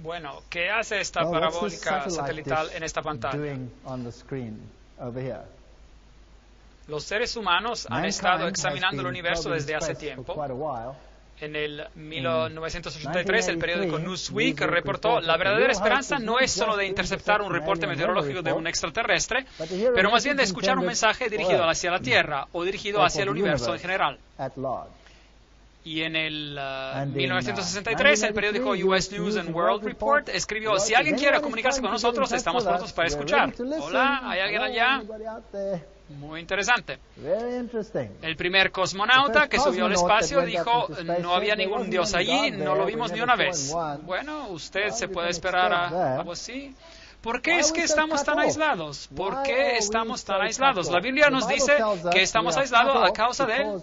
Bueno, ¿qué hace esta parabólica satelital en esta pantalla? Los seres humanos han estado examinando el universo desde hace tiempo. En el 1983, el periódico Newsweek reportó: la verdadera esperanza no es solo de interceptar un reporte meteorológico de un extraterrestre, pero más bien de escuchar un mensaje dirigido hacia la Tierra o dirigido hacia el universo en general. Y en el 1963, el periódico US News and World Report escribió: si alguien quiere comunicarse con nosotros, estamos prontos para escuchar. Hola, ¿hay alguien allá? Muy interesante. El primer cosmonauta que subió al espacio dijo: no había ningún dios allí, no lo vimos ni una vez. Bueno, usted se puede esperar a algo así. ¿Por qué es que estamos tan aislados? ¿Por qué estamos tan aislados? La Biblia nos dice que estamos aislados a causa del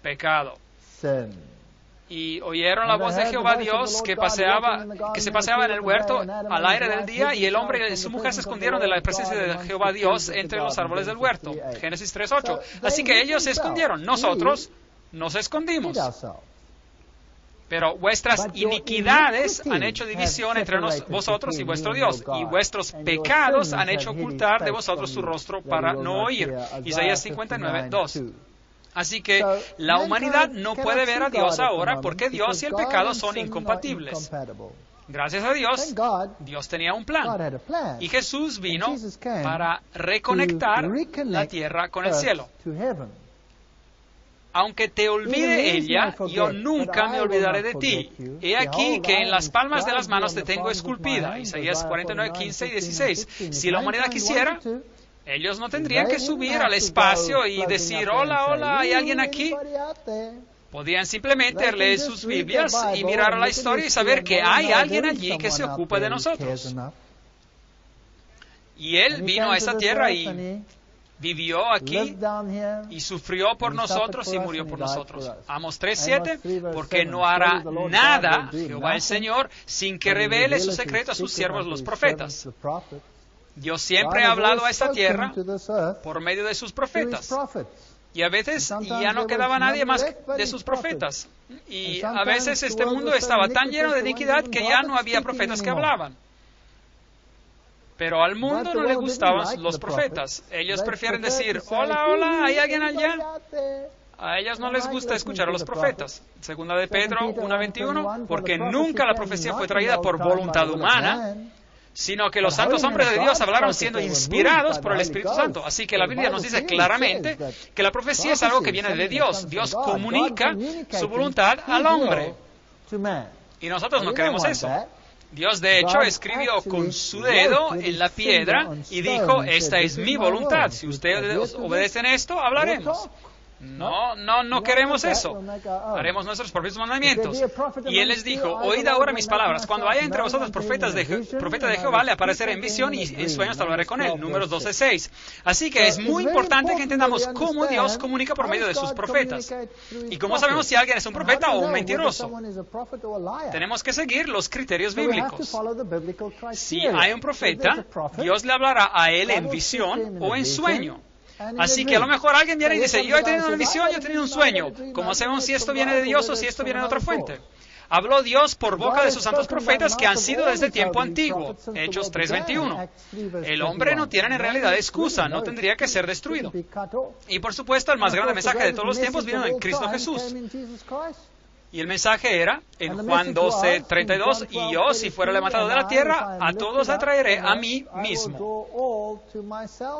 pecado. Y oyeron la voz de Jehová Dios que se paseaba en el huerto al aire del día, y el hombre y su mujer se escondieron de la presencia de Jehová Dios entre los árboles del huerto. Génesis 3:8. Así que ellos se escondieron, nosotros nos escondimos. Pero vuestras iniquidades han hecho división entre vosotros y vuestro Dios, y vuestros pecados han hecho ocultar de vosotros su rostro para no oír. Isaías 59:2. Así que la humanidad no puede ver a Dios ahora porque Dios y el pecado son incompatibles. Gracias a Dios, Dios tenía un plan. Y Jesús vino para reconectar la tierra con el cielo. Aunque te olvide ella, yo nunca me olvidaré de ti. He aquí que en las palmas de las manos te tengo esculpida. Isaías 49:15 y 16. Si la humanidad quisiera, ellos no tendrían que subir al espacio y decir: hola, hola, ¿hay alguien aquí? Podían simplemente leer sus Biblias y mirar a la historia y saber que hay alguien allí que se ocupa de nosotros. Y Él vino a esta tierra y vivió aquí y sufrió por nosotros y murió por nosotros. Amos 3:7, porque no hará nada Jehová el Señor sin que revele su secreto a sus siervos los profetas. Dios siempre ha hablado a esta tierra por medio de sus profetas. Y a veces ya no quedaba nadie más de sus profetas. Y a veces este mundo estaba tan lleno de iniquidad que ya no había profetas que hablaban. Pero al mundo no le gustaban los profetas. Ellos prefieren decir: hola, hola, ¿hay alguien allá? A ellos no les gusta escuchar a los profetas. Segunda de Pedro 1:21, porque nunca la profecía fue traída por voluntad humana, sino que los santos hombres de Dios hablaron siendo inspirados por el Espíritu Santo. Así que la Biblia nos dice claramente que la profecía es algo que viene de Dios. Dios comunica su voluntad al hombre. Y nosotros no queremos eso. Dios, de hecho, escribió con su dedo en la piedra y dijo: esta es mi voluntad. Si ustedes obedecen esto, hablaremos. No queremos eso. Haremos nuestros propios mandamientos. Y él les dijo, oíd ahora mis palabras. Cuando haya entre vosotros profeta de Jehová, le aparecerá en visión y en sueños hablaré con él. Números 12:6. Así que es muy importante que entendamos cómo Dios comunica por medio de sus profetas. Y cómo sabemos si alguien es un profeta o un mentiroso. Tenemos que seguir los criterios bíblicos. Si hay un profeta, Dios le hablará a él en visión o en sueño. Así que a lo mejor alguien viene y dice, yo he tenido una visión, yo he tenido un sueño. ¿Cómo sabemos si esto viene de Dios o si esto viene de otra fuente? Habló Dios por boca de sus santos profetas que han sido desde tiempo antiguo. Hechos 3:21. El hombre no tiene en realidad excusa, no tendría que ser destruido. Y por supuesto, el más grande mensaje de todos los tiempos vino en Cristo Jesús. Y el mensaje era, en Juan 12:32, y yo, si fuera levantado de la tierra, a todos atraeré a mí mismo.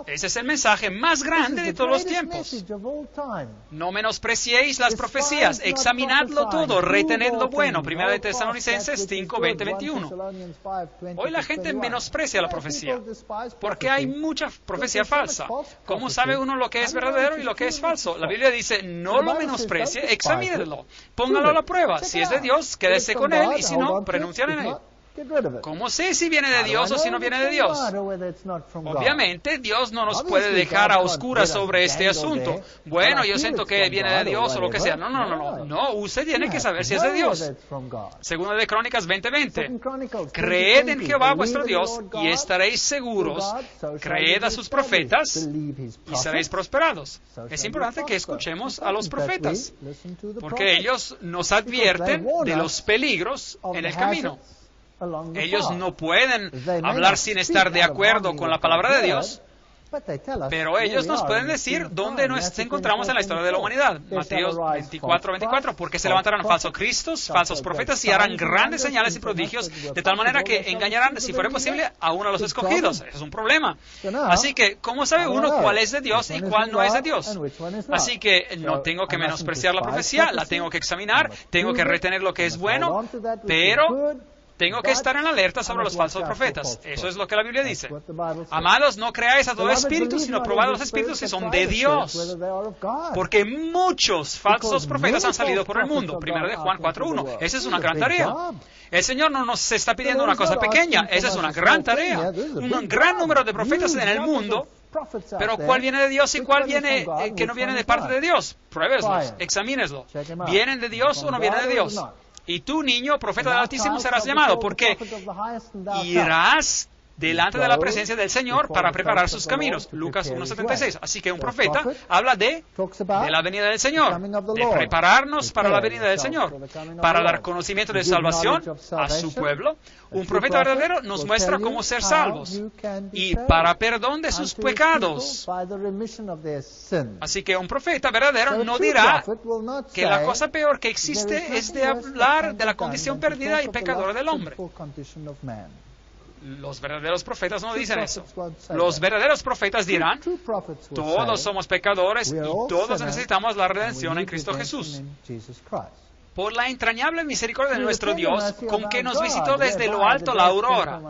Ese es el mensaje más grande de todos los tiempos. No menospreciéis las profecías, examinadlo todo, retened lo bueno. Primera de Tesalonicenses 5:20-21. Hoy la gente menosprecia la profecía, porque hay mucha profecía falsa. ¿Cómo sabe uno lo que es verdadero y lo que es falso? La Biblia dice, no lo menosprecie, examínelo, póngalo a la prueba. Si es de Dios, quédese con él, y si no, renuncian en él. ¿Cómo sé si viene de Dios o si no viene de Dios? Obviamente, Dios no nos puede dejar a oscuras sobre este asunto. Bueno, yo siento que viene de Dios o lo que sea. No, usted tiene que saber si es de Dios. Segunda de Crónicas 20:20. Creed en Jehová vuestro Dios y estaréis seguros. Creed a sus profetas y seréis prosperados. Es importante que escuchemos a los profetas, porque ellos nos advierten de los peligros en el camino. Ellos no pueden hablar sin estar de acuerdo con la palabra de Dios, pero ellos nos pueden decir dónde nos encontramos en la historia de la humanidad. Mateo 24:24, porque se levantarán falsos cristos, falsos profetas, y harán grandes señales y prodigios, de tal manera que engañarán, si fuera posible, aún a los escogidos. Eso es un problema. Así que, ¿cómo sabe uno cuál es de Dios y cuál no es de Dios? Así que no tengo que menospreciar la profecía, la tengo que examinar, tengo que retener lo que es bueno, pero tengo que estar en alerta sobre los falsos profetas. Eso es lo que la Biblia dice. Amados, no creáis a todo espíritu, sino probad los espíritus si son de Dios. Porque muchos falsos profetas han salido por el mundo. Primero de Juan 4:1. Esa es una gran tarea. El Señor no nos está pidiendo una cosa pequeña. Esa es una gran tarea. Un gran número de profetas en el mundo. Pero ¿cuál viene de Dios y cuál viene que no viene de parte de Dios? Pruébeslos, examíneslo. ¿Vienen de Dios o no vienen de Dios? Y tú, niño, profeta del Altísimo, serás llamado, porque irás delante de la presencia del Señor para preparar sus caminos. Lucas 1:76. Así que un profeta habla de la venida del Señor, de prepararnos para la venida del Señor, para dar conocimiento de salvación a su pueblo. Un profeta verdadero nos muestra cómo ser salvos y para perdón de sus pecados. Así que un profeta verdadero no dirá que la cosa peor que existe es de hablar de la condición perdida y pecadora del hombre. Los verdaderos profetas no dicen eso. Los verdaderos profetas dirán, todos somos pecadores y todos necesitamos la redención en Cristo Jesús. Por la entrañable misericordia de nuestro Dios, con que nos visitó desde lo alto la aurora,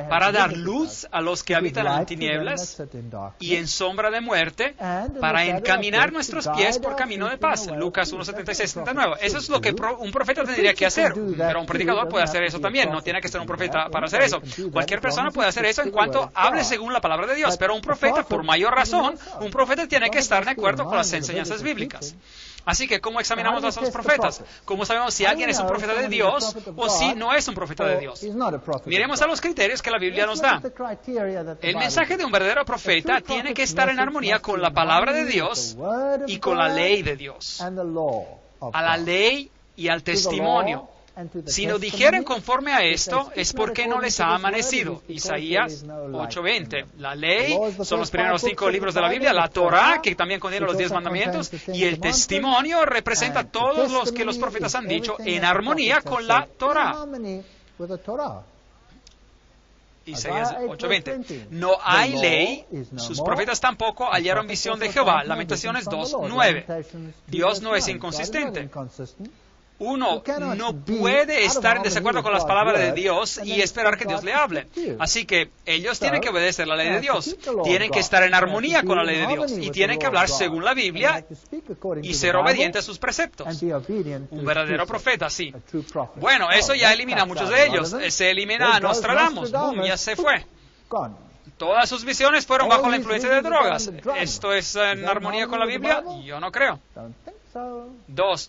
para dar luz a los que habitan en tinieblas y en sombra de muerte, para encaminar nuestros pies por camino de paz. Lucas 1:76-79. Eso es lo que un profeta tendría que hacer, pero un predicador puede hacer eso también. No tiene que ser un profeta para hacer eso. Cualquier persona puede hacer eso en cuanto hable según la palabra de Dios, pero un profeta, por mayor razón, un profeta tiene que estar de acuerdo con las enseñanzas bíblicas. Así que, ¿cómo examinamos a los profetas? ¿Cómo sabemos si alguien es un profeta de Dios o si no es un profeta de Dios? Miremos a los criterios que la Biblia nos da. El mensaje de un verdadero profeta tiene que estar en armonía con la palabra de Dios y con la ley de Dios. A la ley y al testimonio. Si no dijeren conforme a esto, es porque no les ha amanecido. Isaías 8:20. La ley son los primeros 5 libros de la Biblia, la Torah, que también contiene los 10 mandamientos, y el testimonio representa todos los que los profetas han dicho en armonía con la Torah. Isaías 8:20. No hay ley, sus profetas tampoco hallaron visión de Jehová. Lamentaciones 2:9. Dios no es inconsistente. Uno no puede estar en desacuerdo con las palabras de Dios y esperar que Dios le hable. Así que ellos tienen que obedecer la ley de Dios, tienen que estar en armonía con la ley de Dios y tienen que hablar según la Biblia y ser obedientes a sus preceptos. Un verdadero profeta, sí. Bueno, eso ya elimina a muchos de ellos. Se elimina a Nostradamus. ¡Bum! Ya se fue. Todas sus visiones fueron bajo la influencia de drogas. ¿Esto es en armonía con la Biblia? Yo no creo.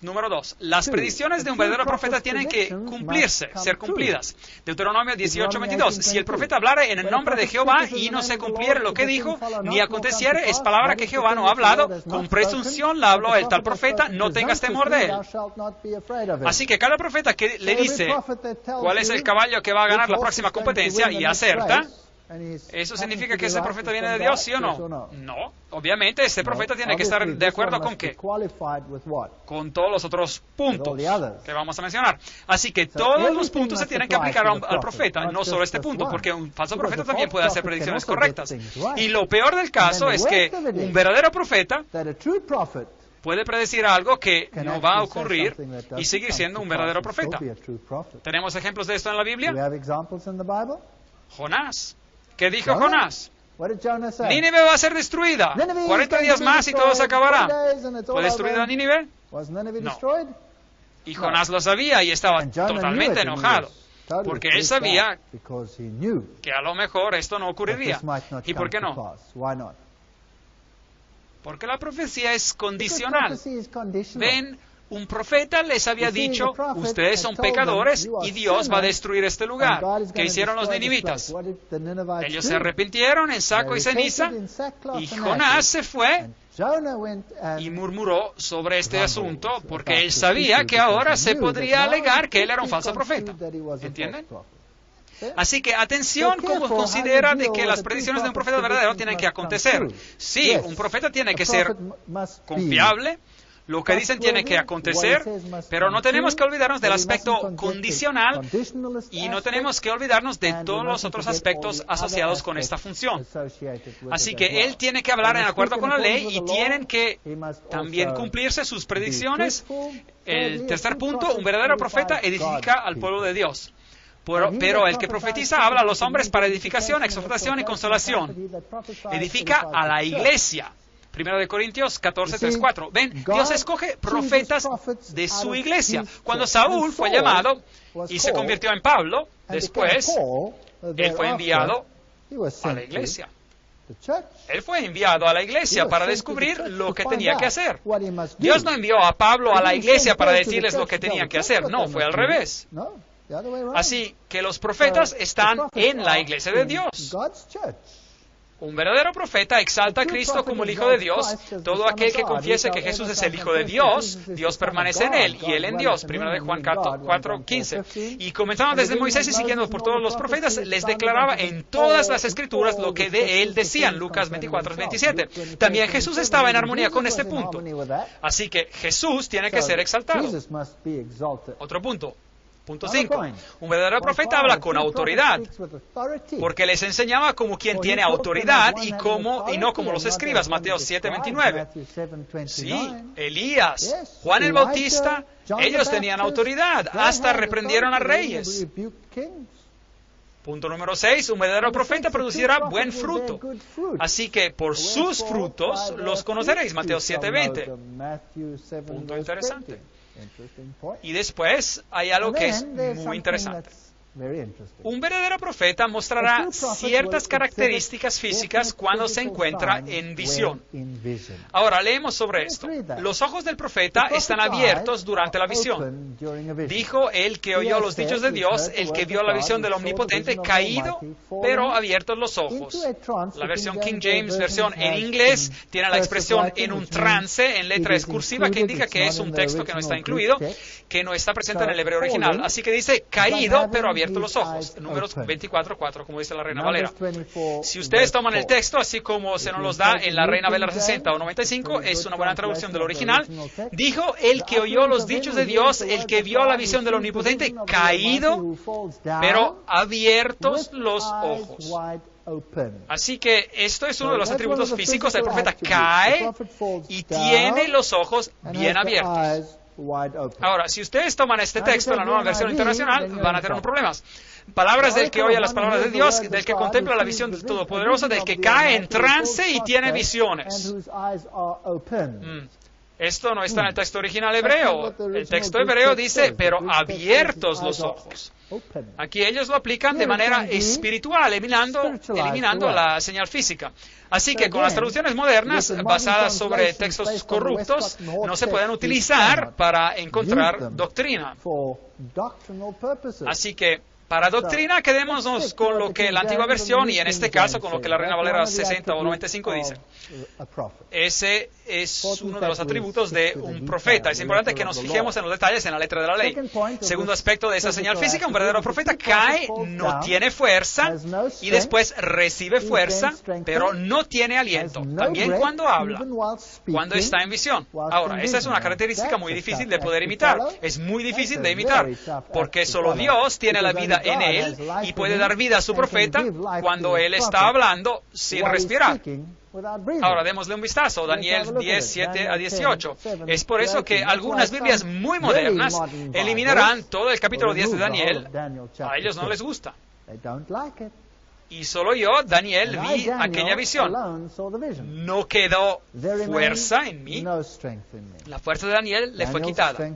Número 2. Las predicciones de un verdadero profeta tienen que cumplirse, ser cumplidas. Deuteronomio 18:22. Si el profeta hablara en el nombre de Jehová y no se cumpliere lo que dijo, ni aconteciere, es palabra que Jehová no ha hablado, con presunción la habló el tal profeta, no tengas temor de él. Así que cada profeta que le dice cuál es el caballo que va a ganar la próxima competencia y acerta, ¿eso significa que ese profeta viene de Dios, sí o no? No. Obviamente, este profeta tiene que estar de acuerdo con ¿qué? Con todos los otros puntos que vamos a mencionar. Así que todos los puntos se tienen que aplicar al profeta, no solo este punto, porque un falso profeta también puede hacer predicciones correctas. Y lo peor del caso es que un verdadero profeta puede predecir algo que no va a ocurrir y seguir siendo un verdadero profeta. ¿Tenemos ejemplos de esto en la Biblia? Jonás. ¿Qué dijo Jonás? Nínive va a ser destruida. 40 días más y todo se acabará. ¿Fue destruida Nínive? No. Y Jonás lo sabía y estaba totalmente enojado. Porque él sabía que a lo mejor esto no ocurriría. ¿Y por qué no? Porque la profecía es condicional. Ven, un profeta les había dicho, ustedes son pecadores y Dios va a destruir este lugar. ¿Qué hicieron los ninivitas? Ellos se arrepintieron en saco y ceniza y Jonás se fue y murmuró sobre este asunto porque él sabía que ahora se podría alegar que él era un falso profeta. ¿Entienden? Así que atención cómo considera de que las predicciones de un profeta verdadero tienen que acontecer. Sí, un profeta tiene que ser confiable. Lo que dicen tiene que acontecer, pero no tenemos que olvidarnos del aspecto condicional y no tenemos que olvidarnos de todos los otros aspectos asociados con esta función. Así que él tiene que hablar en acuerdo con la ley y tienen que también cumplirse sus predicciones. El tercer punto, un verdadero profeta edifica al pueblo de Dios. Pero el que profetiza habla a los hombres para edificación, exhortación y consolación. Edifica a la iglesia. 1 Corintios 14:3-4. Ven, Dios escoge profetas de su iglesia. Cuando Saúl fue llamado y se convirtió en Pablo, después él fue enviado a la iglesia. Él fue enviado a la iglesia para descubrir lo que tenía que hacer. Dios no envió a Pablo a la iglesia para decirles lo que tenían que hacer. No, fue al revés. Así que los profetas están en la iglesia de Dios. Un verdadero profeta exalta a Cristo como el Hijo de Dios. Todo aquel que confiese que Jesús es el Hijo de Dios, Dios permanece en él y él en Dios. 1 Juan 4:15. Y comenzando desde Moisés y siguiendo por todos los profetas, les declaraba en todas las Escrituras lo que de él decían. Lucas 24:27. También Jesús estaba en armonía con este punto. Así que Jesús tiene que ser exaltado. Otro punto. Punto 5. Un verdadero profeta habla con autoridad, porque les enseñaba como quien tiene autoridad y no como los escribas. Mateo 7:29. Sí, Elías, Juan el Bautista, ellos tenían autoridad, hasta reprendieron a reyes. Punto número 6. Un verdadero profeta producirá buen fruto. Así que por sus frutos los conoceréis. Mateo 7:20. Punto interesante. Y después hay algo que es muy interesante. Un verdadero profeta mostrará ciertas características físicas cuando se encuentra en visión. Ahora, leemos sobre esto. Los ojos del profeta están abiertos durante la visión. Dijo el que oyó los dichos de Dios, el que vio la visión del Omnipotente, caído, pero abiertos los ojos. La versión King James, versión en inglés, tiene la expresión en un trance, en letra cursiva, que indica que es un texto que no está incluido, que no está presente en el hebreo original. Así que dice caído, pero abiertos los ojos. Números 24:4, como dice la Reina Valera. Si ustedes toman el texto, así como se nos los da en la Reina Valera 60 o 95, es una buena traducción del original. Dijo el que oyó los dichos de Dios, el que vio la visión del Omnipotente, caído, pero abiertos los ojos. Así que esto es uno de los atributos físicos del profeta. Cae y tiene los ojos bien abiertos. Ahora, si ustedes toman este texto, la nueva versión internacional, van a tener problemas. Palabras del que oye las palabras de Dios, del que contempla la visión todopoderosa, del que cae en trance y tiene visiones. Esto no está en el texto original hebreo. El texto hebreo dice, pero abiertos los ojos. Aquí ellos lo aplican de manera espiritual, eliminando la señal física. Así que con las traducciones modernas, basadas sobre textos corruptos, no se pueden utilizar para encontrar doctrina. Así que, para doctrina, quedémonos con lo que la antigua versión, y en este caso con lo que la Reina Valera 60 o 95 dice. Ese es uno de los atributos de un profeta. Es importante que nos fijemos en los detalles en la letra de la ley. Segundo aspecto de esa señal física, un verdadero profeta cae, no tiene fuerza, y después recibe fuerza, pero no tiene aliento. También cuando habla, cuando está en visión. Ahora, esa es una característica muy difícil de poder imitar. Es muy difícil de imitar, porque solo Dios tiene la vida en él y puede dar vida a su profeta cuando él está hablando sin respirar. Ahora, démosle un vistazo, Daniel 10, 7 a 18. Es por eso que algunas Biblias muy modernas eliminarán todo el capítulo 10 de Daniel. A ellos no les gusta. Y solo yo, Daniel, vi aquella visión. No quedó fuerza en mí. La fuerza de Daniel le fue quitada.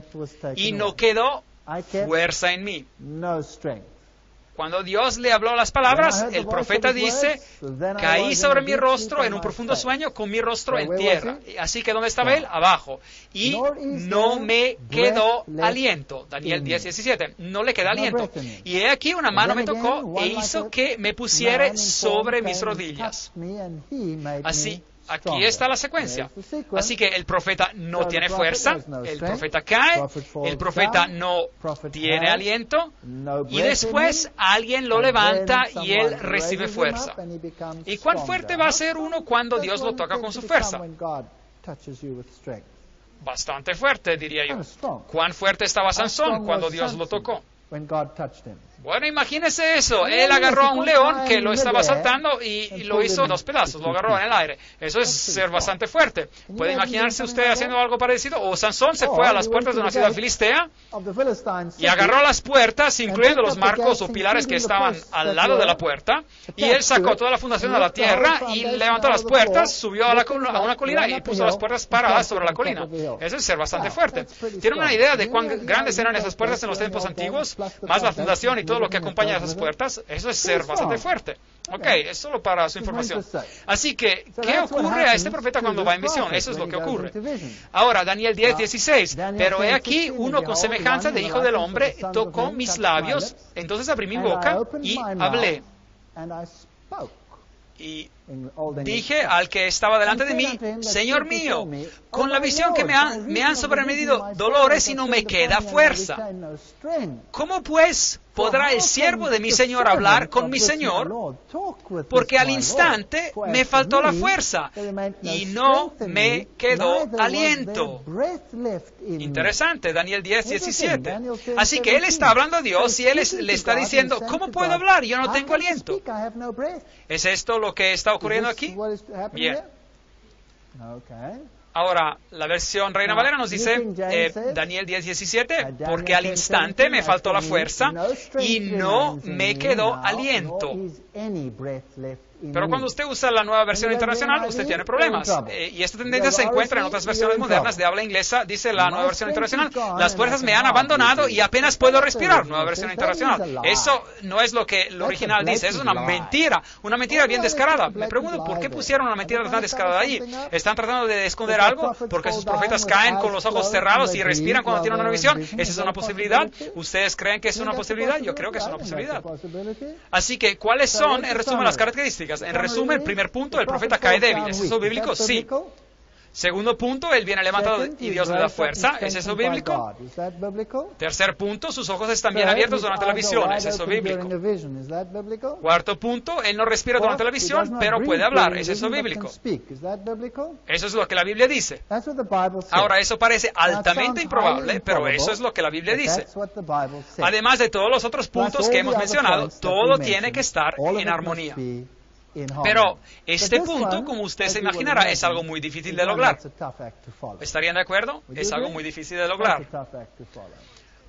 Y no quedó fuerza en mí. Cuando Dios le habló las palabras, el profeta dice, caí sobre mi rostro en un profundo sueño con mi rostro en tierra. Así que ¿dónde estaba él? Abajo. Y no me quedó aliento. Daniel 10, 17. No le queda aliento. Y he aquí una mano me tocó e hizo que me pusiera sobre mis rodillas. Así. Aquí está la secuencia. Así que el profeta no tiene fuerza, el profeta cae, el profeta no tiene aliento, y después alguien lo levanta y él recibe fuerza. ¿Y cuán fuerte va a ser uno cuando Dios lo toca con su fuerza? Bastante fuerte, diría yo. ¿Cuán fuerte estaba Sansón cuando Dios lo tocó? Bueno, imagínese eso. Él agarró a un león que lo estaba asaltando y lo hizo en dos pedazos, lo agarró en el aire. Eso es ser bastante fuerte. ¿Puede imaginarse usted haciendo algo parecido? O Sansón se fue a las puertas de una ciudad filistea y agarró las puertas, incluyendo los marcos o pilares que estaban al lado de la puerta, y él sacó toda la fundación de la tierra y levantó las puertas, subió a una colina y puso las puertas paradas sobre la colina. Eso es ser bastante fuerte. ¿Tienen una idea de cuán grandes eran esas puertas en los tiempos antiguos? Más la fundación y todo lo que acompaña a esas puertas, eso es ser bastante fuerte. Ok, es solo para su información. Así que, ¿qué ocurre a este profeta cuando va en visión? Eso es lo que ocurre. Ahora, Daniel 10, 16. Pero he aquí uno con semejanza de hijo del hombre tocó mis labios, entonces abrí mi boca y hablé. Y dije al que estaba delante de mí, Señor mío, con la visión que me han sobrevenido dolores y no me queda fuerza. ¿Cómo pues podrá el siervo de mi Señor hablar con mi Señor? Porque al instante me faltó la fuerza y no me quedó aliento. Interesante, Daniel 10, 17. Así que él está hablando a Dios y él le está diciendo, ¿cómo puedo hablar? Yo no tengo aliento. ¿Es esto lo que está ocurriendo aquí? Bien. Ahora, la versión Reina Valera nos dice, Daniel 10, 17, porque al instante me faltó la fuerza y no me quedó aliento. Pero cuando usted usa la nueva versión internacional, usted tiene problemas. Y esta tendencia se encuentra en otras versiones modernas de habla inglesa. Dice la nueva versión internacional, las fuerzas me han abandonado y apenas puedo respirar. Nueva versión internacional. Eso no es lo que el original dice, es una mentira bien descarada. Me pregunto, ¿por qué pusieron una mentira tan descarada ahí? ¿Están tratando de esconder algo? ¿Porque sus profetas caen con los ojos cerrados y respiran cuando tienen una visión? ¿Esa es una posibilidad? ¿Ustedes creen que es una posibilidad? Yo creo que es una posibilidad. Así que, ¿cuáles son, en resumen, las características? En resumen, el primer punto, el profeta cae débil. ¿Es eso bíblico? Sí. Segundo punto, él viene levantado y Dios le da fuerza. ¿Es eso bíblico? Tercer punto, sus ojos están bien abiertos durante la visión. ¿Es eso bíblico? Cuarto punto, él no respira durante la visión, pero puede hablar. ¿Es eso bíblico? Eso es lo que la Biblia dice. Ahora, eso parece altamente improbable, pero eso es lo que la Biblia dice. Además de todos los otros puntos que hemos mencionado, todo tiene que estar en armonía. Pero este punto, como usted se imaginará, es algo muy difícil de lograr. ¿Estarían de acuerdo? Es algo muy difícil de lograr.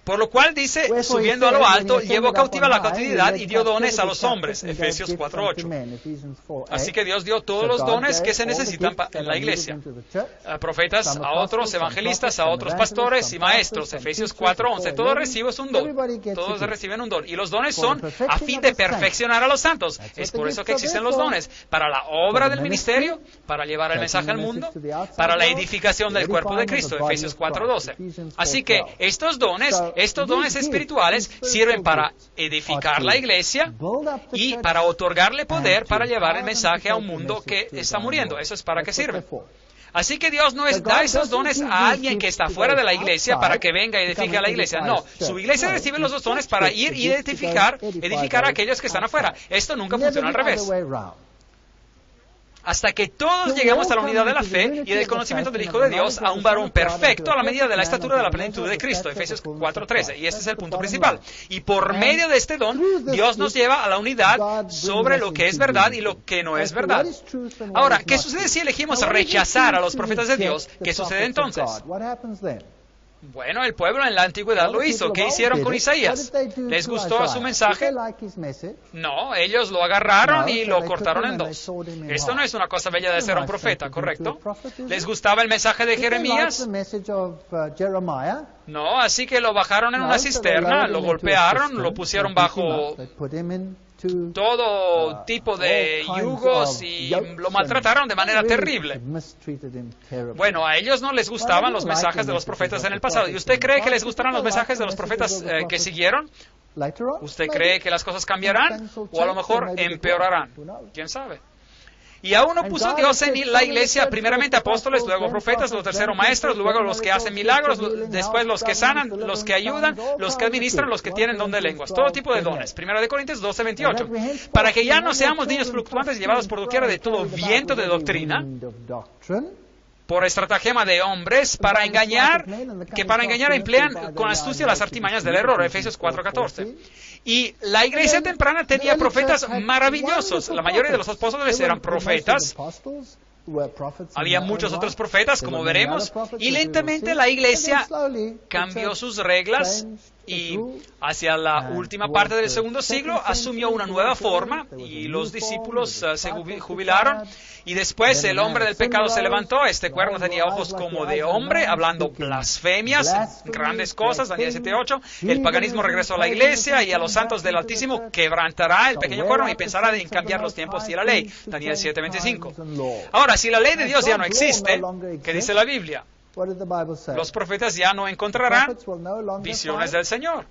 Por lo cual dice, subiendo a lo alto, llevó cautiva la cautividad y dio dones a los hombres. Efesios 4:8. Así que Dios dio todos los dones que se necesitan en la iglesia. Profetas a otros, evangelistas a otros, pastores y maestros. Efesios 4:11. Todos reciben un don. Todos reciben un don. Y los dones son a fin de perfeccionar a los santos. Es por eso que existen los dones. Para la obra del ministerio, para llevar el mensaje al mundo, para la edificación del cuerpo de Cristo. Efesios 4:12. Así que estos dones espirituales sirven para edificar la iglesia y para otorgarle poder para llevar el mensaje a un mundo que está muriendo. Eso es para qué sirve. Así que Dios no da esos dones a alguien que está fuera de la iglesia para que venga y edifique a la iglesia. No, su iglesia recibe los dos dones para ir y edificar a aquellos que están afuera. Esto nunca funciona al revés. Hasta que todos lleguemos a la unidad de la fe y del conocimiento del Hijo de Dios, a un varón perfecto a la medida de la estatura de la plenitud de Cristo. Efesios 4:13. Y este es el punto principal. Y por medio de este don, Dios nos lleva a la unidad sobre lo que es verdad y lo que no es verdad. Ahora, ¿qué sucede si elegimos rechazar a los profetas de Dios? ¿Qué sucede entonces? Bueno, el pueblo en la antigüedad lo hizo. ¿Qué hicieron con Isaías? ¿Les gustó su mensaje? No, ellos lo agarraron y lo cortaron en dos. Esto no es una cosa bella de ser un profeta, ¿correcto? ¿Les gustaba el mensaje de Jeremías? No, así que lo bajaron en una cisterna, lo golpearon, lo pusieron bajo todo tipo de yugos y lo maltrataron de manera terrible. Bueno, a ellos no les gustaban los mensajes de los profetas en el pasado. ¿Y usted cree que les gustarán los mensajes de los profetas que siguieron? ¿Usted cree que las cosas cambiarán o a lo mejor empeorarán? ¿Quién sabe? Y aún no puso Dios en la iglesia, primeramente apóstoles, luego profetas, luego tercero maestros, luego los que hacen milagros, después los que sanan, los que ayudan, los que administran, los que tienen don de lenguas, todo tipo de dones. 1 Corintios 12:28. Para que ya no seamos niños fluctuantes llevados por doquiera de todo viento de doctrina, por estratagema de hombres, para engañar emplean con astucia las artimañas del error. Efesios 4:14. Y la iglesia temprana tenía profetas maravillosos. La mayoría de los apóstoles eran profetas. Había muchos otros profetas, como veremos, y lentamente la iglesia cambió sus reglas y hacia la última parte del segundo siglo asumió una nueva forma y los discípulos se jubilaron y después el hombre del pecado se levantó. Este cuerno tenía ojos como de hombre, hablando blasfemias, grandes cosas, Daniel 7:8. El paganismo regresó a la iglesia y a los santos del Altísimo quebrantará el pequeño cuerno y pensará en cambiar los tiempos y la ley, Daniel 7:25. Ahora, si la ley de Dios ya no existe, ¿qué dice la Biblia? Los profetas ya no encontrarán visiones del Señor.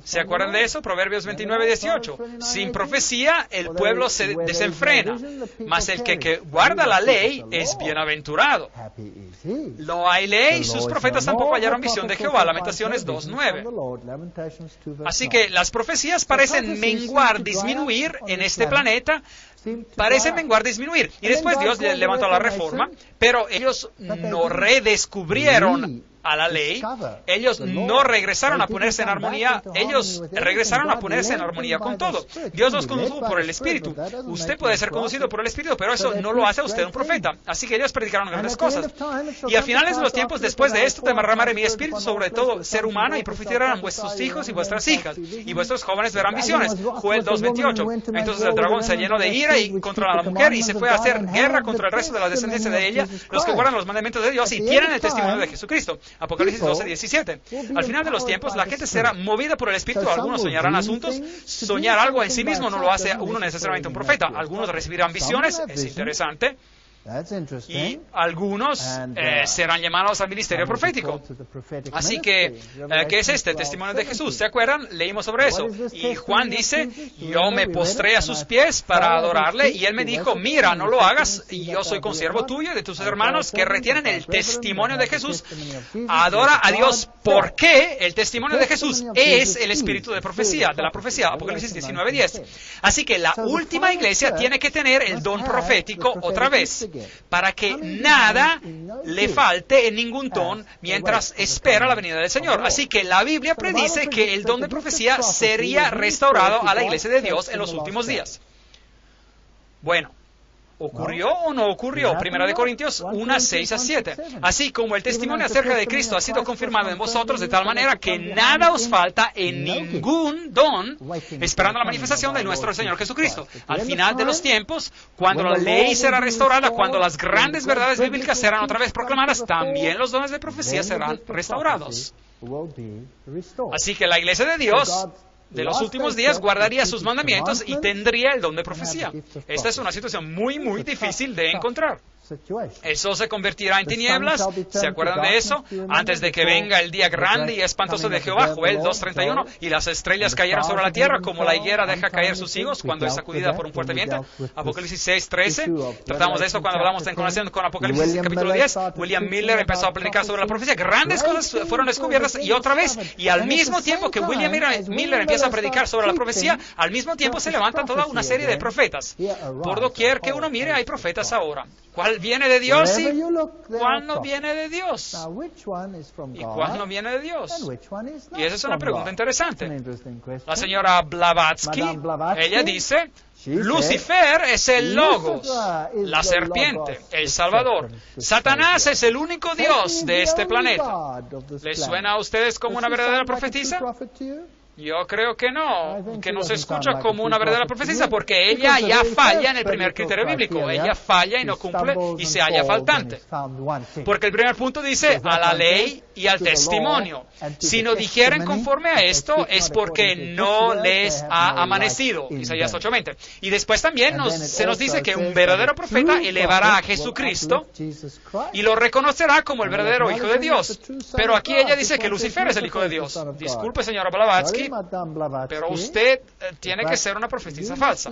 ¿Se acuerdan de eso? Proverbios 29:18. Sin profecía el pueblo se desenfrena, mas el que guarda la ley es bienaventurado. No hay ley, sus profetas tampoco hallaron visión de Jehová. Lamentaciones 2:9. Así que las profecías parecen menguar, disminuir en este planeta. Parecen menguar, disminuir. Y después Dios levantó la reforma, pero ellos no redescubrieron a la ley, ellos no regresaron a ponerse en armonía, ellos regresaron a ponerse en armonía con todo. Dios los condujo por el Espíritu. Usted puede ser conducido por el Espíritu, pero eso no lo hace a usted un profeta. Así que ellos predicaron grandes cosas. Y a finales de los tiempos, después de esto, derramaré mi Espíritu sobre todo ser humano y profetizarán vuestros hijos y vuestras hijas, y vuestros jóvenes verán visiones. Joel 2:28. Entonces el dragón se llenó de ira y contra la mujer y se fue a hacer guerra contra el resto de la descendencia de ella, los que guardan los mandamientos de Dios y tienen el testimonio de Jesucristo. Apocalipsis 12:17. Al final de los tiempos, la gente será movida por el Espíritu. Algunos soñarán asuntos. Soñar algo en sí mismo no lo hace a uno necesariamente un profeta. Algunos recibirán visiones. Es interesante. Y algunos serán llamados al ministerio profético. Así que, ¿qué es este? Testimonio de Jesús. ¿Se acuerdan? Leímos sobre eso. Y Juan dice, yo me postré a sus pies para adorarle, y él me dijo, mira, no lo hagas, yo soy consiervo tuyo y de tus hermanos que retienen el testimonio de Jesús. Adora a Dios, porque el testimonio de Jesús es el espíritu de profecía, de la profecía, Apocalipsis 19:10. Así que la última iglesia tiene que tener el don profético otra vez, para que nada le falte en ningún don mientras espera la venida del Señor. Así que la Biblia predice que el don de profecía sería restaurado a la iglesia de Dios en los últimos días. Bueno, ¿ocurrió o no ocurrió? 1 Corintios 1, 6 a 7. Así como el testimonio acerca de Cristo ha sido confirmado en vosotros de tal manera que nada os falta en ningún don, esperando la manifestación de nuestro Señor Jesucristo. Al final de los tiempos, cuando la ley será restaurada, cuando las grandes verdades bíblicas serán otra vez proclamadas, también los dones de profecía serán restaurados. Así que la iglesia de Dios de los últimos días guardaría sus mandamientos y tendría el don de profecía. Esta es una situación muy, muy difícil de encontrar. Eso se convertirá en tinieblas, ¿se acuerdan de eso? Antes de que venga el día grande y espantoso de Jehová, Joel 2:31, y las estrellas cayeran sobre la tierra como la higuera deja caer sus higos cuando es sacudida por un fuerte viento. Apocalipsis 6:13, tratamos de eso cuando hablamos en conexión con Apocalipsis capítulo 10. William Miller empezó a predicar sobre la profecía. Grandes cosas fueron descubiertas y otra vez, y al mismo tiempo que William Miller empieza a predicar sobre la profecía, al mismo tiempo se levanta toda una serie de profetas. Por doquier que uno mire, hay profetas ahora. ¿Cuál viene de Dios y cuál no viene de Dios? ¿Y cuál no viene de Dios? Y esa es una pregunta interesante. La señora Blavatsky, ella dice, Lucifer es el Logos, la serpiente, el Salvador. Satanás es el único Dios de este planeta. ¿Les suena a ustedes como una verdadera profetisa? Yo creo que no se escucha como una verdadera profecía, porque ella ya falla en el primer criterio bíblico. Ella falla y no cumple y se halla faltante. Porque el primer punto dice a la ley y al testimonio. Si no dijeren conforme a esto, es porque no les ha amanecido. Isaías 8:20. Y después también se nos dice que un verdadero profeta elevará a Jesucristo y lo reconocerá como el verdadero Hijo de Dios. Pero aquí ella dice que Lucifer es el Hijo de Dios. Disculpe, señora Blavatsky, pero usted tiene que ser una profetisa falsa.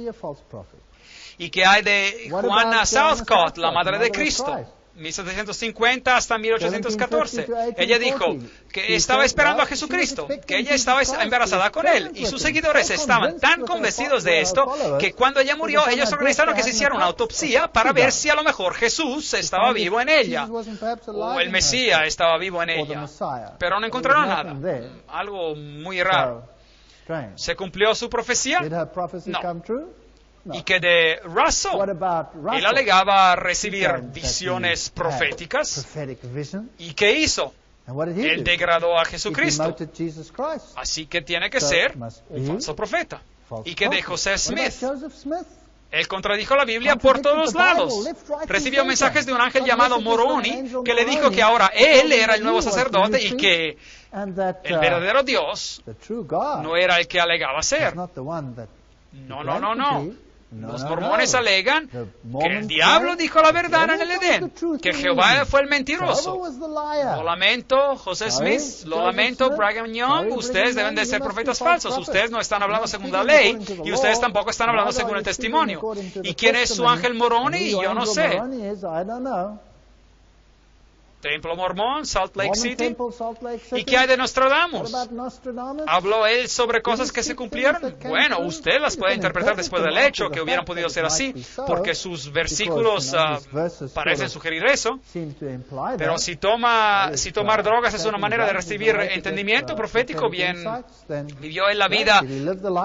¿Y qué hay de Juana Southcott, la madre de Cristo? 1750 hasta 1814. Ella dijo que estaba esperando a Jesucristo, que ella estaba embarazada con él, y sus seguidores estaban tan convencidos de esto que cuando ella murió, ellos organizaron que se hiciera una autopsia para ver si a lo mejor Jesús estaba vivo en ella, o el Mesías estaba vivo en ella. Pero no encontraron nada. Algo muy raro. ¿Se cumplió su profecía? No. ¿Y que de Russell? Él alegaba recibir visiones proféticas. ¿Y qué hizo? Él degradó a Jesucristo. Así que tiene que ser un falso profeta. ¿Y que de José Smith? Él contradijo la Biblia por todos lados. Recibió mensajes de un ángel llamado Moroni que le dijo que ahora él era el nuevo sacerdote y que el verdadero Dios no era el que alegaba ser. No. Los mormones alegan que el diablo dijo la verdad en el Edén, que Jehová fue el mentiroso. Lo lamento, José Smith, lo lamento, Brigham Young, ustedes deben de ser profetas falsos. Ustedes no están hablando según la ley y ustedes tampoco están hablando según el testimonio. ¿Y quién es su ángel Moroni? Yo no sé. Templo Mormón, Salt Lake City. ¿Y qué hay de Nostradamus? ¿Habló él sobre cosas que se cumplieron? Bueno, usted las puede interpretar después del hecho, que hubieran podido ser así, porque sus versículos parecen sugerir eso. Pero si tomar drogas es una manera de recibir entendimiento profético, bien, ¿vivió en la vida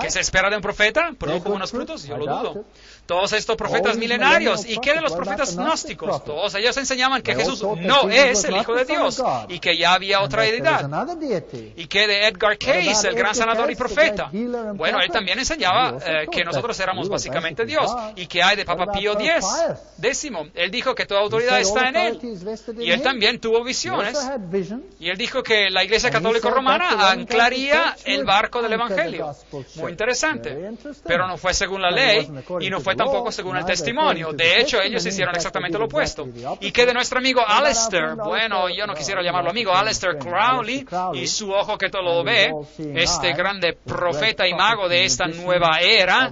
que se espera de un profeta? ¿Produjo buenos frutos? Yo lo dudo. Todos estos profetas milenarios, ¿y qué de los profetas gnósticos? Todos ellos enseñaban que Jesús no es el Hijo de Dios y que ya había otra deidad. ¿Y qué de Edgar Cayce, el gran sanador y profeta? Bueno, él también enseñaba que nosotros éramos básicamente Dios. ¿Y qué hay de Papa Pío X? Él dijo que toda autoridad está en él. Y él también tuvo visiones. Y él dijo que la Iglesia Católica Romana anclaría el barco del Evangelio. Muy interesante. Pero no fue según la ley y no fue tampoco según el testimonio. De hecho, ellos hicieron exactamente lo opuesto. ¿Y qué de nuestro amigo Aleister? Bueno, yo no quisiera llamarlo amigo, Aleister Crowley y su ojo que todo lo ve, este grande profeta y mago de esta nueva era,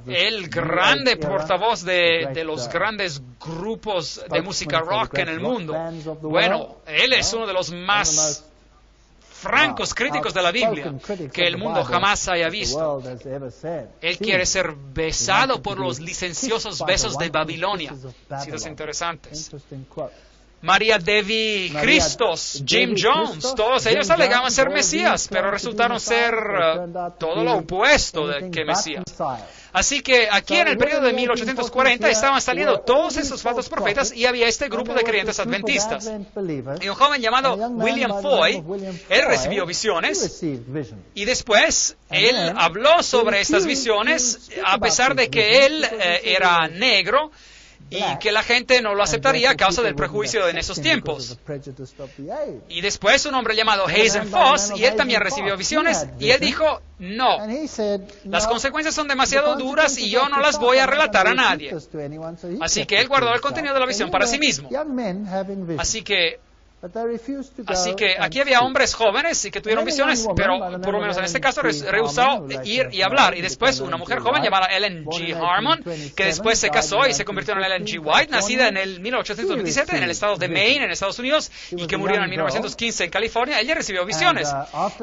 el grande portavoz de los grandes grupos de música rock en el mundo. Bueno, él es uno de los más francos críticos de la Biblia que el mundo jamás haya visto. Él quiere ser besado por los licenciosos besos de Babilonia. Citas interesantes. María Devi Christos, Jim Jones, todos ellos alegaban ser Mesías, pero resultaron ser todo lo opuesto que Mesías. Así que aquí en el periodo de 1840 estaban saliendo todos esos falsos profetas y había este grupo de creyentes adventistas. Y un joven llamado William Foy, él recibió visiones y después él habló sobre estas visiones a pesar de que él era negro y que la gente no lo aceptaría a causa del prejuicio en esos tiempos. Y después un hombre llamado Hazen Foss, y él también recibió visiones, y él dijo, no, las consecuencias son demasiado duras y yo no las voy a relatar a nadie. Así que él guardó el contenido de la visión para sí mismo. Así que aquí había hombres jóvenes y que tuvieron visiones, pero por lo menos en este caso rehusó ir y hablar. Y después una mujer joven llamada Ellen G. Harmon, que después se casó y se convirtió en Ellen G. White, nacida en el 1827 en el estado de Maine, en Estados Unidos, y que murió en el 1915 en California. Ella recibió visiones.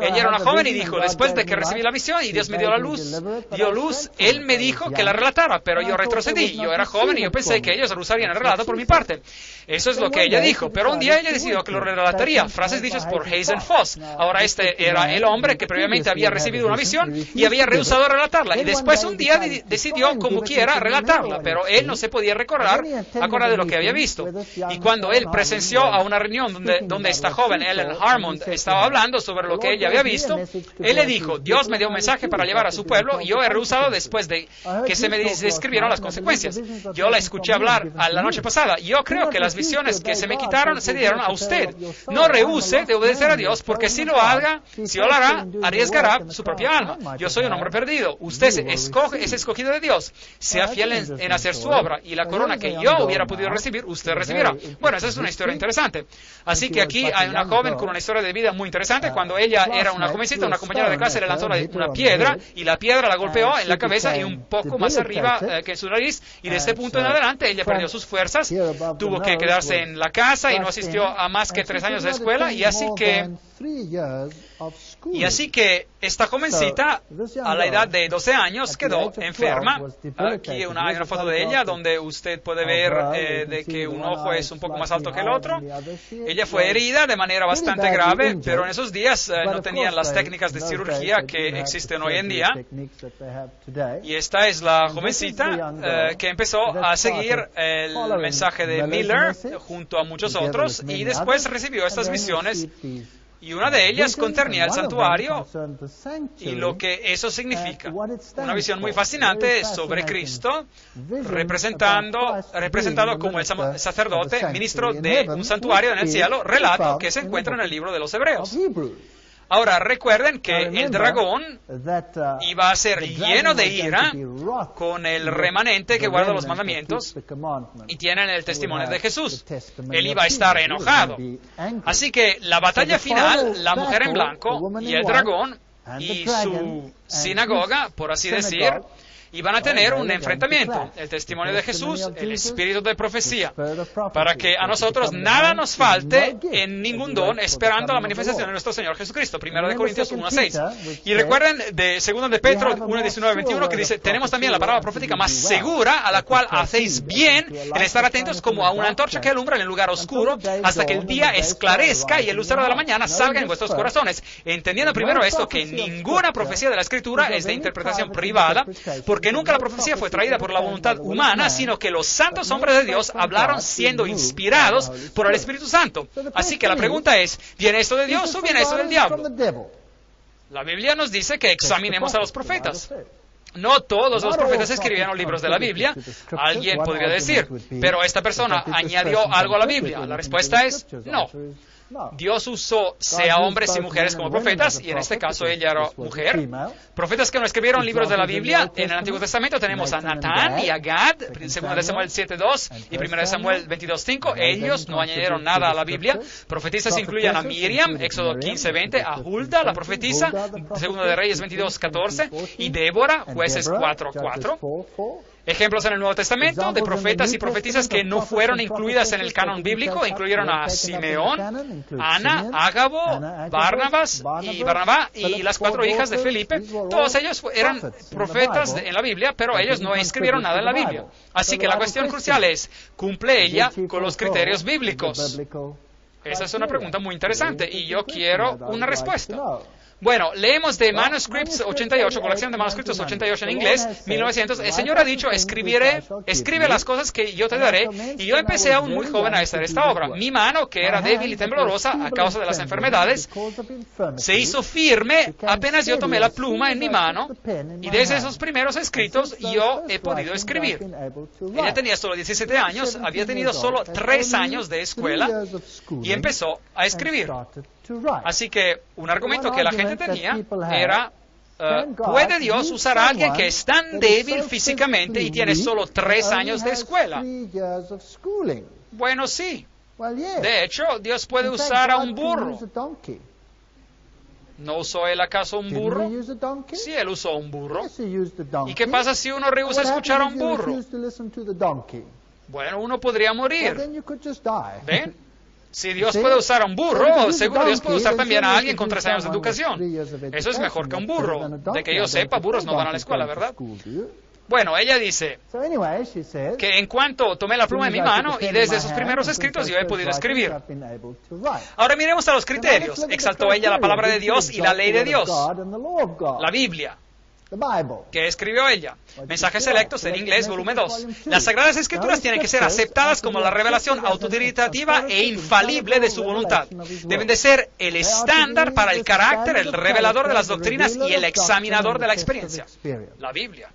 Ella era una joven y dijo, después de que recibí la visión y Dios me dio luz, Él me dijo que la relatara, pero yo retrocedí. Yo era joven y yo pensé que ellos rehusarían el relato por mi parte. Eso es lo que ella dijo, pero un día ella decidió que lo relataría, frases dichas por Hazen Foss. Ahora este era el hombre que previamente había recibido una visión y había rehusado relatarla, y después un día decidió como quiera relatarla, pero él no se podía recordar de lo que había visto. Y cuando él presenció a una reunión donde esta joven Ellen Harmon estaba hablando sobre lo que ella había visto, él le dijo, Dios me dio un mensaje para llevar a su pueblo y yo he rehusado después de que se me describieron las consecuencias. Yo la escuché hablar la noche pasada y yo creo que las visiones que se me quitaron se dieron a usted. No rehúse de obedecer a Dios, porque si lo hará, arriesgará su propia alma. Yo soy un hombre perdido. Usted es escogido de Dios. Sea fiel en hacer su obra, y la corona que yo hubiera podido recibir, usted recibirá. Bueno, esa es una historia interesante. Así que aquí hay una joven con una historia de vida muy interesante. Cuando ella era una jovencita, una compañera de clase le lanzó una piedra, y la piedra la golpeó en la cabeza y un poco más arriba que en su nariz, y de este punto en adelante ella perdió sus fuerzas, tuvo que quedarse en la casa y no asistió a más que 3 años de escuela, y así que esta jovencita a la edad de 12 años quedó enferma. Aquí hay una foto de ella donde usted puede ver de que un ojo es un poco más alto que el otro. Ella fue herida de manera bastante grave, pero en esos días no tenían las técnicas de cirugía que existen hoy en día. Y esta es la jovencita que empezó a seguir el mensaje de Miller junto a muchos otros, y después recibió estas visiones, y una de ellas concernía el santuario y lo que eso significa. Una visión muy fascinante sobre Cristo, representado como el sacerdote, ministro de un santuario en el cielo, relato que se encuentra en el libro de los Hebreos. Ahora, recuerden que el dragón iba a ser lleno de ira con el remanente que guarda los mandamientos y tienen el testimonio de Jesús. Él iba a estar enojado. Así que la batalla final, la mujer en blanco y el dragón y su sinagoga, por así decir, iban a tener un enfrentamiento, el testimonio de Jesús, el espíritu de profecía, para que a nosotros nada nos falte en ningún don, esperando la manifestación de nuestro Señor Jesucristo. 1 Corintios 1:6. Y recuerden de 2 de Pedro 1:19-21, que dice, tenemos también la palabra profética más segura, a la cual hacéis bien en estar atentos como a una antorcha que alumbra en el lugar oscuro, hasta que el día esclarezca y el lucero de la mañana salga en vuestros corazones. Entendiendo primero esto, que ninguna profecía de la Escritura es de interpretación privada, porque nunca la profecía fue traída por la voluntad humana, sino que los santos hombres de Dios hablaron siendo inspirados por el Espíritu Santo. Así que la pregunta es, ¿viene esto de Dios o viene esto del diablo? La Biblia nos dice que examinemos a los profetas. No todos los profetas escribieron libros de la Biblia. Alguien podría decir, pero esta persona añadió algo a la Biblia. La respuesta es no. Dios usó sea hombres y mujeres como profetas, y en este caso ella era mujer. Profetas que no escribieron libros de la Biblia. En el Antiguo Testamento tenemos a Natán y a Gad, 2 de Samuel 7:2 y 1 de Samuel 22:5. Ellos no añadieron nada a la Biblia. Profetisas incluyen a Miriam, Éxodo 15:20, a Hulda, la profetisa, 2 de Reyes 22:14, y Débora, Jueces 4:4. Ejemplos en el Nuevo Testamento de profetas y profetisas que no fueron incluidas en el canon bíblico incluyeron a Simeón, Ana, Ágabo, Barnabá y las 4 hijas de Felipe. Todos ellos eran profetas en la Biblia, pero ellos no escribieron nada en la Biblia. Así que la cuestión crucial es, ¿cumple ella con los criterios bíblicos? Esa es una pregunta muy interesante y yo quiero una respuesta. Bueno, leemos de Manuscripts 88, colección de manuscritos 88 en inglés, 1900. El Señor ha dicho, escribe las cosas que yo te daré. Y yo empecé aún muy joven a hacer esta obra. Mi mano, que era débil y temblorosa a causa de las enfermedades, se hizo firme apenas yo tomé la pluma en mi mano. Y desde esos primeros escritos yo he podido escribir. Ella tenía solo 17 años, había tenido solo 3 años de escuela y empezó a escribir. Así que un argumento que la gente tenía era, ¿puede Dios usar a alguien que es tan débil físicamente y tiene solo 3 años de escuela? Bueno, sí. De hecho, Dios puede usar a un burro. ¿No usó él acaso un burro? Sí, él usó un burro. ¿Y qué pasa si uno rehúsa escuchar a un burro? Bueno, uno podría morir. ¿Ven? Si Dios puede usar a un burro, seguro Dios puede usar también a alguien con 3 años de educación. Eso es mejor que un burro. De que yo sepa, burros no van a la escuela, ¿verdad? Bueno, ella dice que en cuanto tomé la pluma en mi mano y desde esos primeros escritos yo he podido escribir. Ahora miremos a los criterios. Exaltó ella la palabra de Dios y la ley de Dios, la Biblia. ¿Qué escribió ella? Mensajes Selectos en inglés, volumen 2. Las Sagradas Escrituras tienen que ser aceptadas como la revelación autodidactiva e infalible de su voluntad. Deben de ser el estándar para el carácter, el revelador de las doctrinas y el examinador de la experiencia. La Biblia.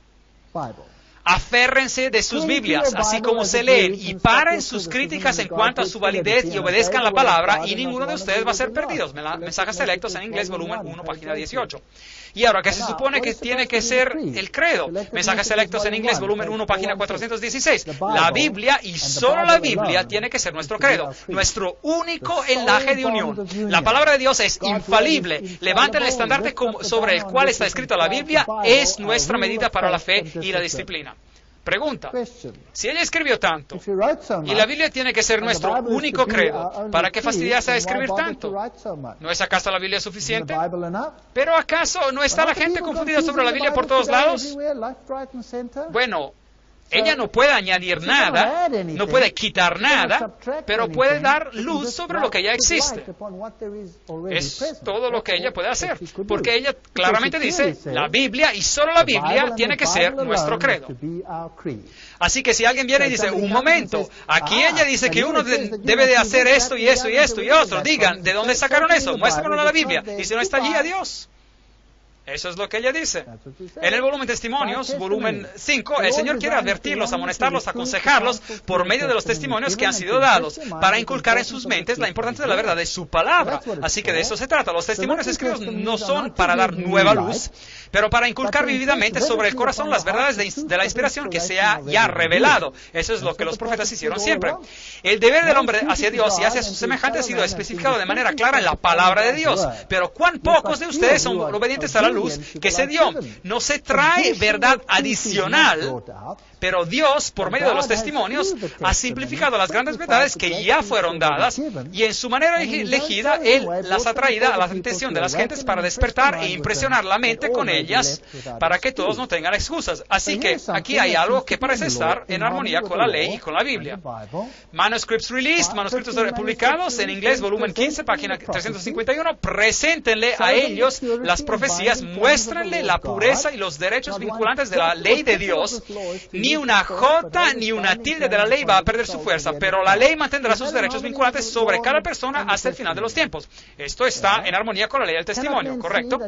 Aférrense de sus Biblias, así como se leen, y paren sus críticas en cuanto a su validez y obedezcan la palabra, y ninguno de ustedes va a ser perdidos. Mensajes Selectos en inglés, volumen 1, página 18. Y ahora, ¿qué se supone que tiene que ser el credo? Mensajes Selectos en inglés, volumen 1, página 416. La Biblia, y solo la Biblia, tiene que ser nuestro credo, nuestro único enlace de unión. La palabra de Dios es infalible. Levanten el estandarte sobre el cual está escrita la Biblia, es nuestra medida para la fe y la disciplina. Pregunta, si ella escribió tanto, y la Biblia tiene que ser nuestro único credo, ¿para qué fastidiarse a escribir tanto? ¿No es acaso la Biblia suficiente? ¿Pero acaso no está la gente confundida sobre la Biblia por todos lados? Bueno, ella no puede añadir nada, no puede quitar nada, pero puede dar luz sobre lo que ya existe. Es todo lo que ella puede hacer, porque ella claramente dice, la Biblia y solo la Biblia tiene que ser nuestro credo. Así que si alguien viene y dice, un momento, aquí ella dice que uno debe de hacer esto y esto y esto y otro, digan, ¿de dónde sacaron eso? Muéstrenlo en la Biblia. Y si no está allí, adiós. Eso es lo que ella dice. En el volumen Testimonios, volumen 5, el Señor quiere advertirlos, amonestarlos, aconsejarlos por medio de los testimonios que han sido dados, para inculcar en sus mentes la importancia de la verdad de su palabra. Así que de eso se trata. Los testimonios escritos no son para dar nueva luz, pero para inculcar vividamente sobre el corazón las verdades de la inspiración que se ha ya revelado. Eso es lo que los profetas hicieron siempre. El deber del hombre hacia Dios y hacia sus semejantes ha sido especificado de manera clara en la palabra de Dios. Pero ¿cuán pocos de ustedes son obedientes a la luz que se dio? No se trae verdad adicional, pero Dios, por medio de los testimonios, ha simplificado las grandes verdades que ya fueron dadas, y en su manera elegida, Él las ha traído a la atención de las gentes para despertar e impresionar la mente con ellas, para que todos no tengan excusas. Así que aquí hay algo que parece estar en armonía con la ley y con la Biblia. Manuscripts Released, manuscritos publicados en inglés, volumen 15, página 351. Preséntenle a ellos las profecías, muéstrenle la pureza y los derechos vinculantes de la ley de Dios. Ni una jota ni una tilde de la ley va a perder su fuerza, pero la ley mantendrá sus derechos vinculantes sobre cada persona hasta el final de los tiempos. Esto está en armonía con la ley del testimonio, ¿correcto?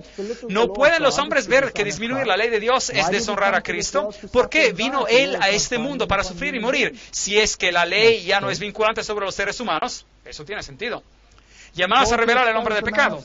¿No pueden los hombres ver que disminuir la ley de Dios es deshonrar a Cristo? ¿Por qué vino Él a este mundo para sufrir y morir? Si es que la ley ya no es vinculante sobre los seres humanos, eso tiene sentido. Llamados a revelar al hombre de pecado.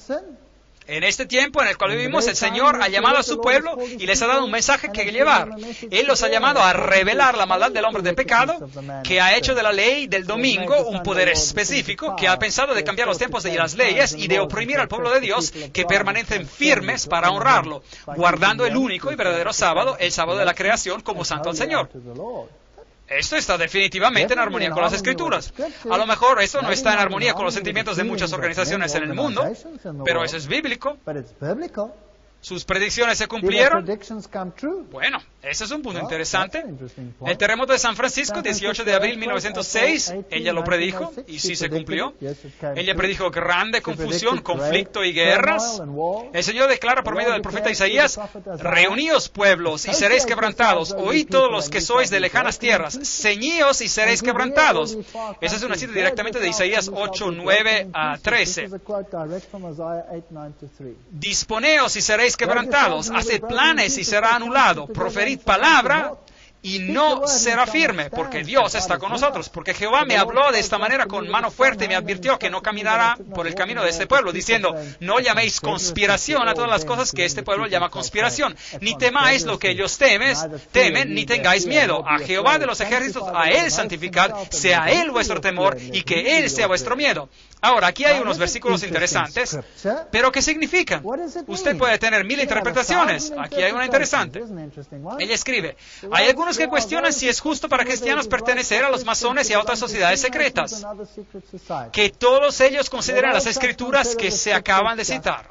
En este tiempo en el cual vivimos, el Señor ha llamado a su pueblo y les ha dado un mensaje que llevar. Él los ha llamado a revelar la maldad del hombre de pecado, que ha hecho de la ley del domingo un poder específico, que ha pensado de cambiar los tiempos y las leyes y de oprimir al pueblo de Dios, que permanecen firmes para honrarlo, guardando el único y verdadero sábado, el sábado de la creación, como santo al Señor. Esto está definitivamente en armonía con las Escrituras. A lo mejor esto no está en armonía con los sentimientos de muchas organizaciones en el mundo, pero eso es bíblico. ¿Sus predicciones se cumplieron? Bueno, ese es un punto interesante. El terremoto de San Francisco, 18 de abril de 1906, ella lo predijo, y sí se cumplió. Ella predijo grande confusión, conflicto y guerras. El Señor declara por medio del profeta Isaías: reuníos pueblos y seréis quebrantados, oíd todos los que sois de lejanas tierras, ceñíos y seréis quebrantados. Esa es una cita directamente de Isaías 8, 9 a 13. Disponeos y seréis quebrantados, haced planes y será anulado, proferid palabra y no será firme, porque Dios está con nosotros, porque Jehová me habló de esta manera con mano fuerte y me advirtió que no caminará por el camino de este pueblo, diciendo: no llaméis conspiración a todas las cosas que este pueblo llama conspiración, ni temáis lo que ellos temen, ni tengáis miedo. A Jehová de los ejércitos, a Él santificad, sea Él vuestro temor y que Él sea vuestro miedo. Ahora, aquí hay unos versículos interesantes, pero ¿qué significan? Usted puede tener 1000 interpretaciones. Aquí hay una interesante. Ella escribe: hay algunos que cuestionan si es justo para cristianos pertenecer a los masones y a otras sociedades secretas. Que todos ellos consideren las escrituras que se acaban de citar.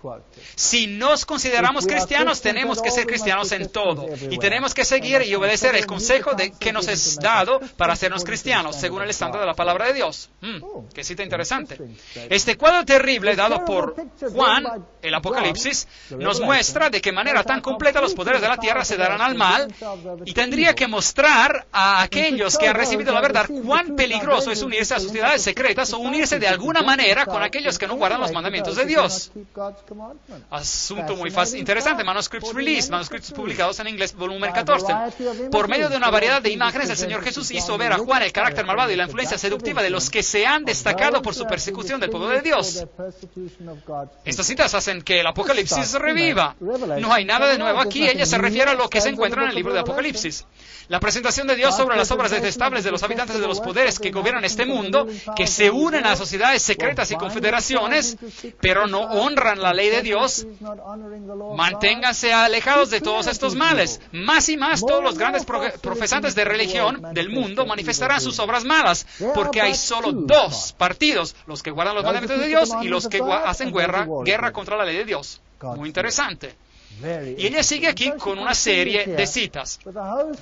Si nos consideramos cristianos, tenemos que ser cristianos en todo. Y tenemos que seguir y obedecer el consejo que nos es dado para hacernos cristianos, según el estándar de la palabra de Dios. Qué cita interesante. Este cuadro terrible dado por Juan, el Apocalipsis, nos muestra de qué manera tan completa los poderes de la tierra se darán al mal, y tendría que mostrar a aquellos que han recibido la verdad cuán peligroso es unirse a sociedades secretas o unirse de alguna manera con aquellos que no guardan los mandamientos de Dios. Asunto muy interesante. Manuscripts Released, manuscritos publicados en inglés, volumen 14. Por medio de una variedad de imágenes, el Señor Jesús hizo ver a Juan el carácter malvado y la influencia seductiva de los que se han destacado por su persecución del pueblo de Dios. Estas citas hacen que el Apocalipsis reviva. No hay nada de nuevo aquí. Ella se refiere a lo que se encuentra en el libro de Apocalipsis. La presentación de Dios sobre las obras detestables de los habitantes de los poderes que gobiernan este mundo, que se unen a sociedades secretas y confederaciones, pero no honran la ley de Dios. Manténganse alejados de todos estos males. Más y más todos los grandes profesantes de religión del mundo manifestarán sus obras malas, porque hay solo dos partidos: los que guardan los mandamientos de Dios y los que hacen guerra contra la ley de Dios. Muy interesante. Y ella sigue aquí con una serie de citas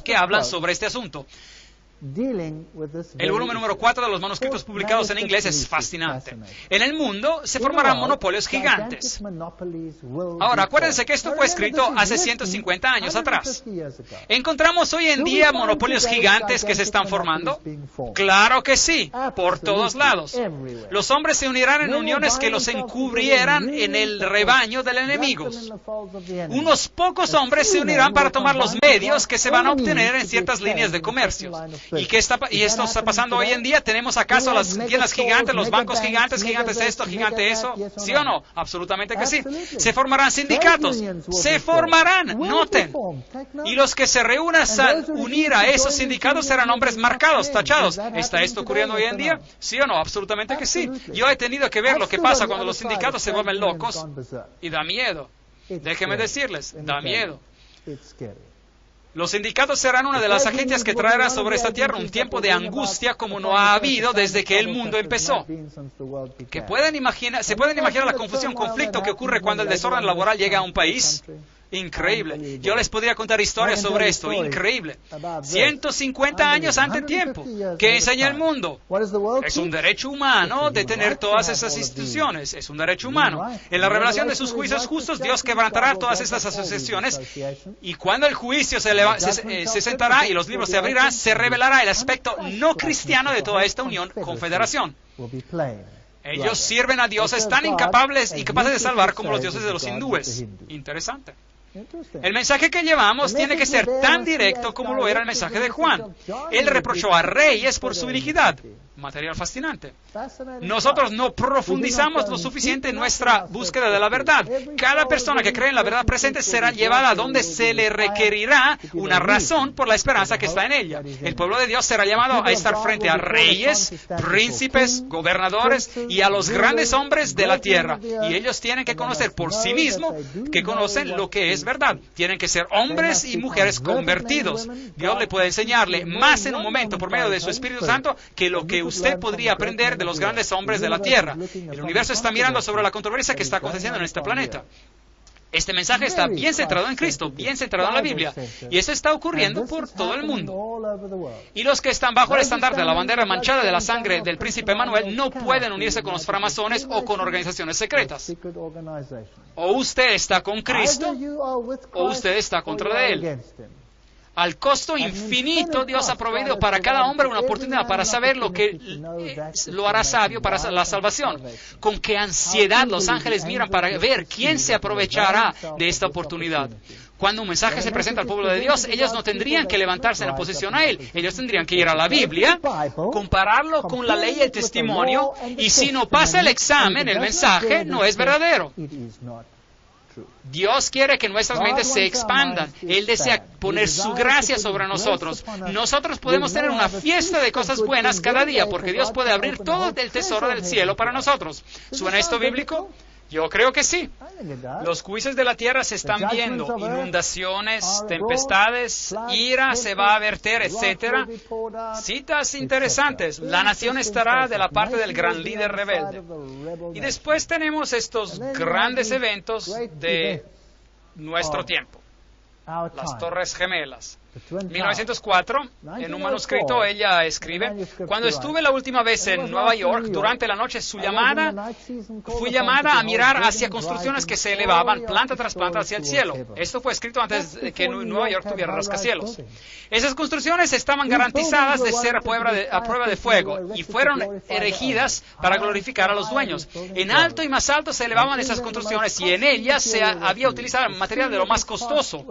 que hablan sobre este asunto. El volumen número 4 de los manuscritos publicados en inglés es fascinante. En el mundo se formarán monopolios gigantes. Ahora, acuérdense que esto fue escrito hace 150 años atrás. ¿Encontramos hoy en día monopolios gigantes que se están formando? Claro que sí, por todos lados. Los hombres se unirán en uniones que los encubrieran en el rebaño del enemigo. Unos pocos hombres se unirán para tomar los medios que se van a obtener en ciertas líneas de comercio. ¿Y esto está pasando hoy en día? ¿Tenemos acaso las tiendas gigantes, los bancos gigantes esto, gigante eso? ¿Sí o no? Absolutamente que sí. Se formarán sindicatos. Se formarán, noten. Y los que se reúnan a unir a esos sindicatos serán hombres marcados, tachados. ¿Está esto ocurriendo hoy en día? ¿Sí o no? Absolutamente que sí. Yo he tenido que ver lo que pasa cuando los sindicatos se vuelven locos. Y da miedo. Déjenme decirles, da miedo. Los sindicatos serán una de las agencias que traerán sobre esta tierra un tiempo de angustia como no ha habido desde que el mundo empezó. ¿Se pueden imaginar la confusión, conflicto que ocurre cuando el desorden laboral llega a un país? Increíble. Yo les podría contar historias sobre esto. Increíble. 150 años antes de tiempo. ¿Qué enseña el mundo? Es un derecho humano de tener todas esas instituciones. Es un derecho humano. En la revelación de sus juicios justos, Dios quebrantará todas estas asociaciones. Y cuando el juicio se sentará y los libros se abrirán, se revelará el aspecto no cristiano de toda esta unión, confederación. Ellos sirven a dioses tan incapaces de salvar como los dioses de los hindúes. Interesante. El mensaje que llevamos tiene que ser tan directo como lo era el mensaje de Juan. Él reprochó a reyes por su iniquidad. material fascinante. Nosotros no profundizamos lo suficiente en nuestra búsqueda de la verdad. Cada persona que cree en la verdad presente será llevada a donde se le requerirá una razón por la esperanza que está en ella. El pueblo de Dios será llamado a estar frente a reyes, príncipes, gobernadores y a los grandes hombres de la tierra. Y ellos tienen que conocer por sí mismos que conocen lo que es verdad. Tienen que ser hombres y mujeres convertidos. Dios le puede enseñarle más en un momento por medio de su Espíritu Santo que lo que usted podría aprender de los grandes hombres de la tierra. El universo está mirando sobre la controversia que está aconteciendo en este planeta. Este mensaje está bien centrado en Cristo, bien centrado en la Biblia. Y eso está ocurriendo por todo el mundo. Y los que están bajo el estandarte de la bandera manchada de la sangre del príncipe Manuel no pueden unirse con los framasones o con organizaciones secretas. O usted está con Cristo o usted está contra Él. Al costo infinito, Dios ha proveído para cada hombre una oportunidad para saber lo que lo hará sabio para la salvación. Con qué ansiedad los ángeles miran para ver quién se aprovechará de esta oportunidad. Cuando un mensaje se presenta al pueblo de Dios, ellos no tendrían que levantarse en oposición a él. Ellos tendrían que ir a la Biblia, compararlo con la ley y el testimonio, y si no pasa el examen, el mensaje no es verdadero. Dios quiere que nuestras mentes se expandan. Él desea poner su gracia sobre nosotros. Nosotros podemos tener una fiesta de cosas buenas cada día porque Dios puede abrir todo el tesoro del cielo para nosotros. ¿Suena esto bíblico? Yo creo que sí. Los juicios de la tierra se están viendo. Inundaciones, tempestades, ira se va a verter, etc. Citas interesantes. La nación estará de la parte del gran líder rebelde. Y después tenemos estos grandes eventos de nuestro tiempo. Las Torres Gemelas. 1904, en un manuscrito ella escribe: cuando estuve la última vez en Nueva York, durante la noche fui llamada a mirar hacia construcciones que se elevaban planta tras planta hacia el cielo. Esto fue escrito antes de que Nueva York tuviera rascacielos. Esas construcciones estaban garantizadas de ser a prueba de fuego y fueron erigidas para glorificar a los dueños. En alto y más alto se elevaban esas construcciones y en ellas se había utilizado material de lo más costoso.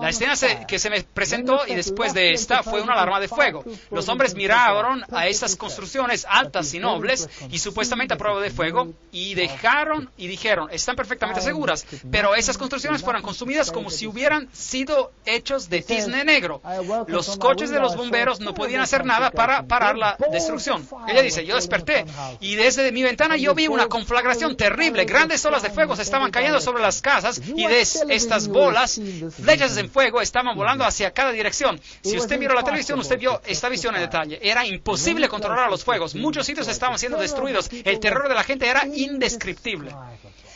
La escena que se me presentó y después de esta fue una alarma de fuego. Los hombres miraron a estas construcciones altas y nobles y supuestamente a prueba de fuego y dijeron, están perfectamente seguras, pero esas construcciones fueron consumidas como si hubieran sido hechos de cisne negro. Los coches de los bomberos no podían hacer nada para parar la destrucción. Ella dice: yo desperté y desde mi ventana yo vi una conflagración terrible. Grandes olas de fuego se estaban cayendo sobre las casas y de estas bolas, flechas en fuego, estaban volando hacia cada dirección. Si usted miró la televisión, usted vio esta visión en detalle. Era imposible controlar los fuegos. Muchos sitios estaban siendo destruidos. El terror de la gente era indescriptible.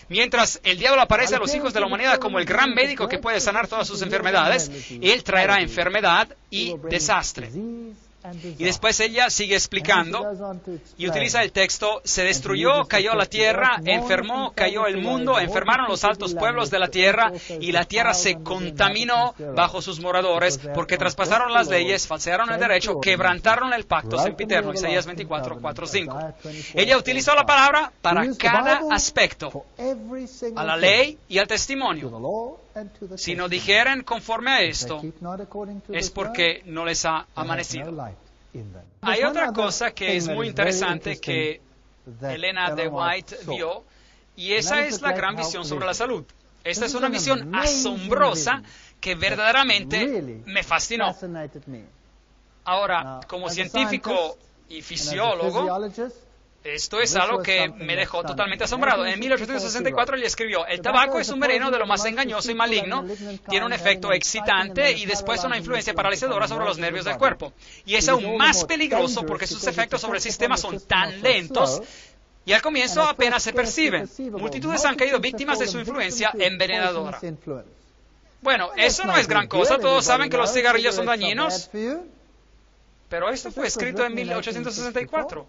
Mientras el diablo aparece a los hijos de la humanidad como el gran médico que puede sanar todas sus enfermedades, él traerá enfermedad y desastre. Y después ella sigue explicando y utiliza el texto: se destruyó, cayó la tierra, enfermó, cayó el mundo, enfermaron los altos pueblos de la tierra y la tierra se contaminó bajo sus moradores porque traspasaron las leyes, falsearon el derecho, quebrantaron el pacto sempiterno. Isaías 24, 4, 5. Ella utilizó la palabra para cada aspecto, a la ley y al testimonio. Si no dijeren conforme a esto, es porque no les ha amanecido. Hay otra cosa que es muy interesante que Elena de White vio, y esa es la gran visión sobre la salud. Esta es una visión asombrosa que verdaderamente me fascinó. Ahora, como científico y fisiólogo, esto es algo que me dejó totalmente asombrado. En 1864 ella escribió: el tabaco es un veneno de lo más engañoso y maligno, tiene un efecto excitante y después una influencia paralizadora sobre los nervios del cuerpo. Y es aún más peligroso porque sus efectos sobre el sistema son tan lentos y al comienzo apenas se perciben. Multitudes han caído víctimas de su influencia envenenadora. Bueno, eso no es gran cosa. Todos saben que los cigarrillos son dañinos. Pero esto fue escrito en 1864.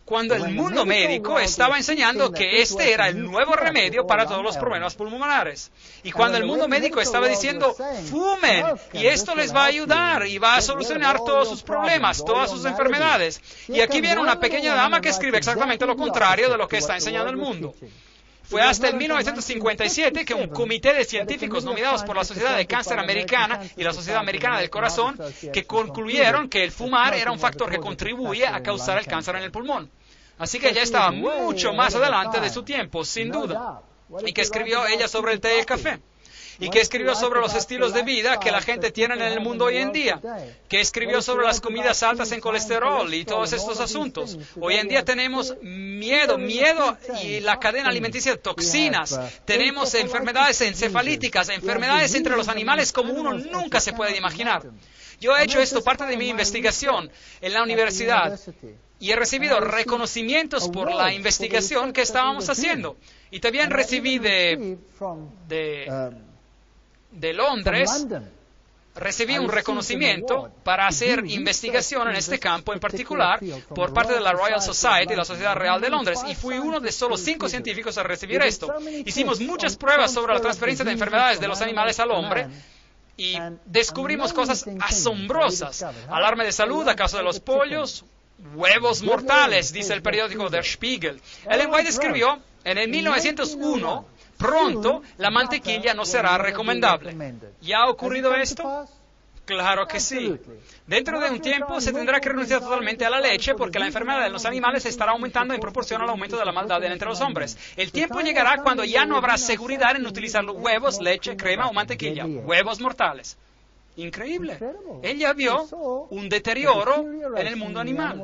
Cuando el mundo médico estaba enseñando que este era el nuevo remedio para todos los problemas pulmonares. Y cuando el mundo médico estaba diciendo: fumen, y esto les va a ayudar y va a solucionar todos sus problemas, todas sus enfermedades. Y aquí viene una pequeña dama que escribe exactamente lo contrario de lo que está enseñando el mundo. Fue hasta el 1957 que un comité de científicos nominados por la Sociedad de Cáncer Americana y la Sociedad Americana del Corazón que concluyeron que el fumar era un factor que contribuye a causar el cáncer en el pulmón. Así que ella estaba mucho más adelante de su tiempo, sin duda. ¿Y qué escribió ella sobre el té y el café? ¿Y qué escribió sobre los estilos de vida que la gente tiene en el mundo hoy en día? ¿Qué escribió sobre las comidas altas en colesterol y todos estos asuntos? Hoy en día tenemos miedo y la cadena alimenticia, toxinas, tenemos enfermedades encefalíticas, enfermedades entre los animales como uno nunca se puede imaginar. Yo he hecho esto parte de mi investigación en la universidad y he recibido reconocimientos por la investigación que estábamos haciendo. Y también recibí de Londres, recibí un reconocimiento para hacer investigación en este campo en particular por parte de la Royal Society, la Sociedad Real de Londres, y fui uno de solo 5 científicos a recibir esto. Hicimos muchas pruebas sobre la transferencia de enfermedades de los animales al hombre y descubrimos cosas asombrosas. Alarma de salud a causa de los pollos, huevos mortales, dice el periódico Der Spiegel. Ellen White escribió en el 1901, pronto la mantequilla no será recomendable. ¿Ya ha ocurrido esto? Claro que sí. Dentro de un tiempo se tendrá que renunciar totalmente a la leche porque la enfermedad de los animales estará aumentando en proporción al aumento de la maldad entre los hombres. El tiempo llegará cuando ya no habrá seguridad en utilizar huevos, leche, crema o mantequilla. Huevos mortales. Increíble. Ella vio un deterioro en el mundo animal.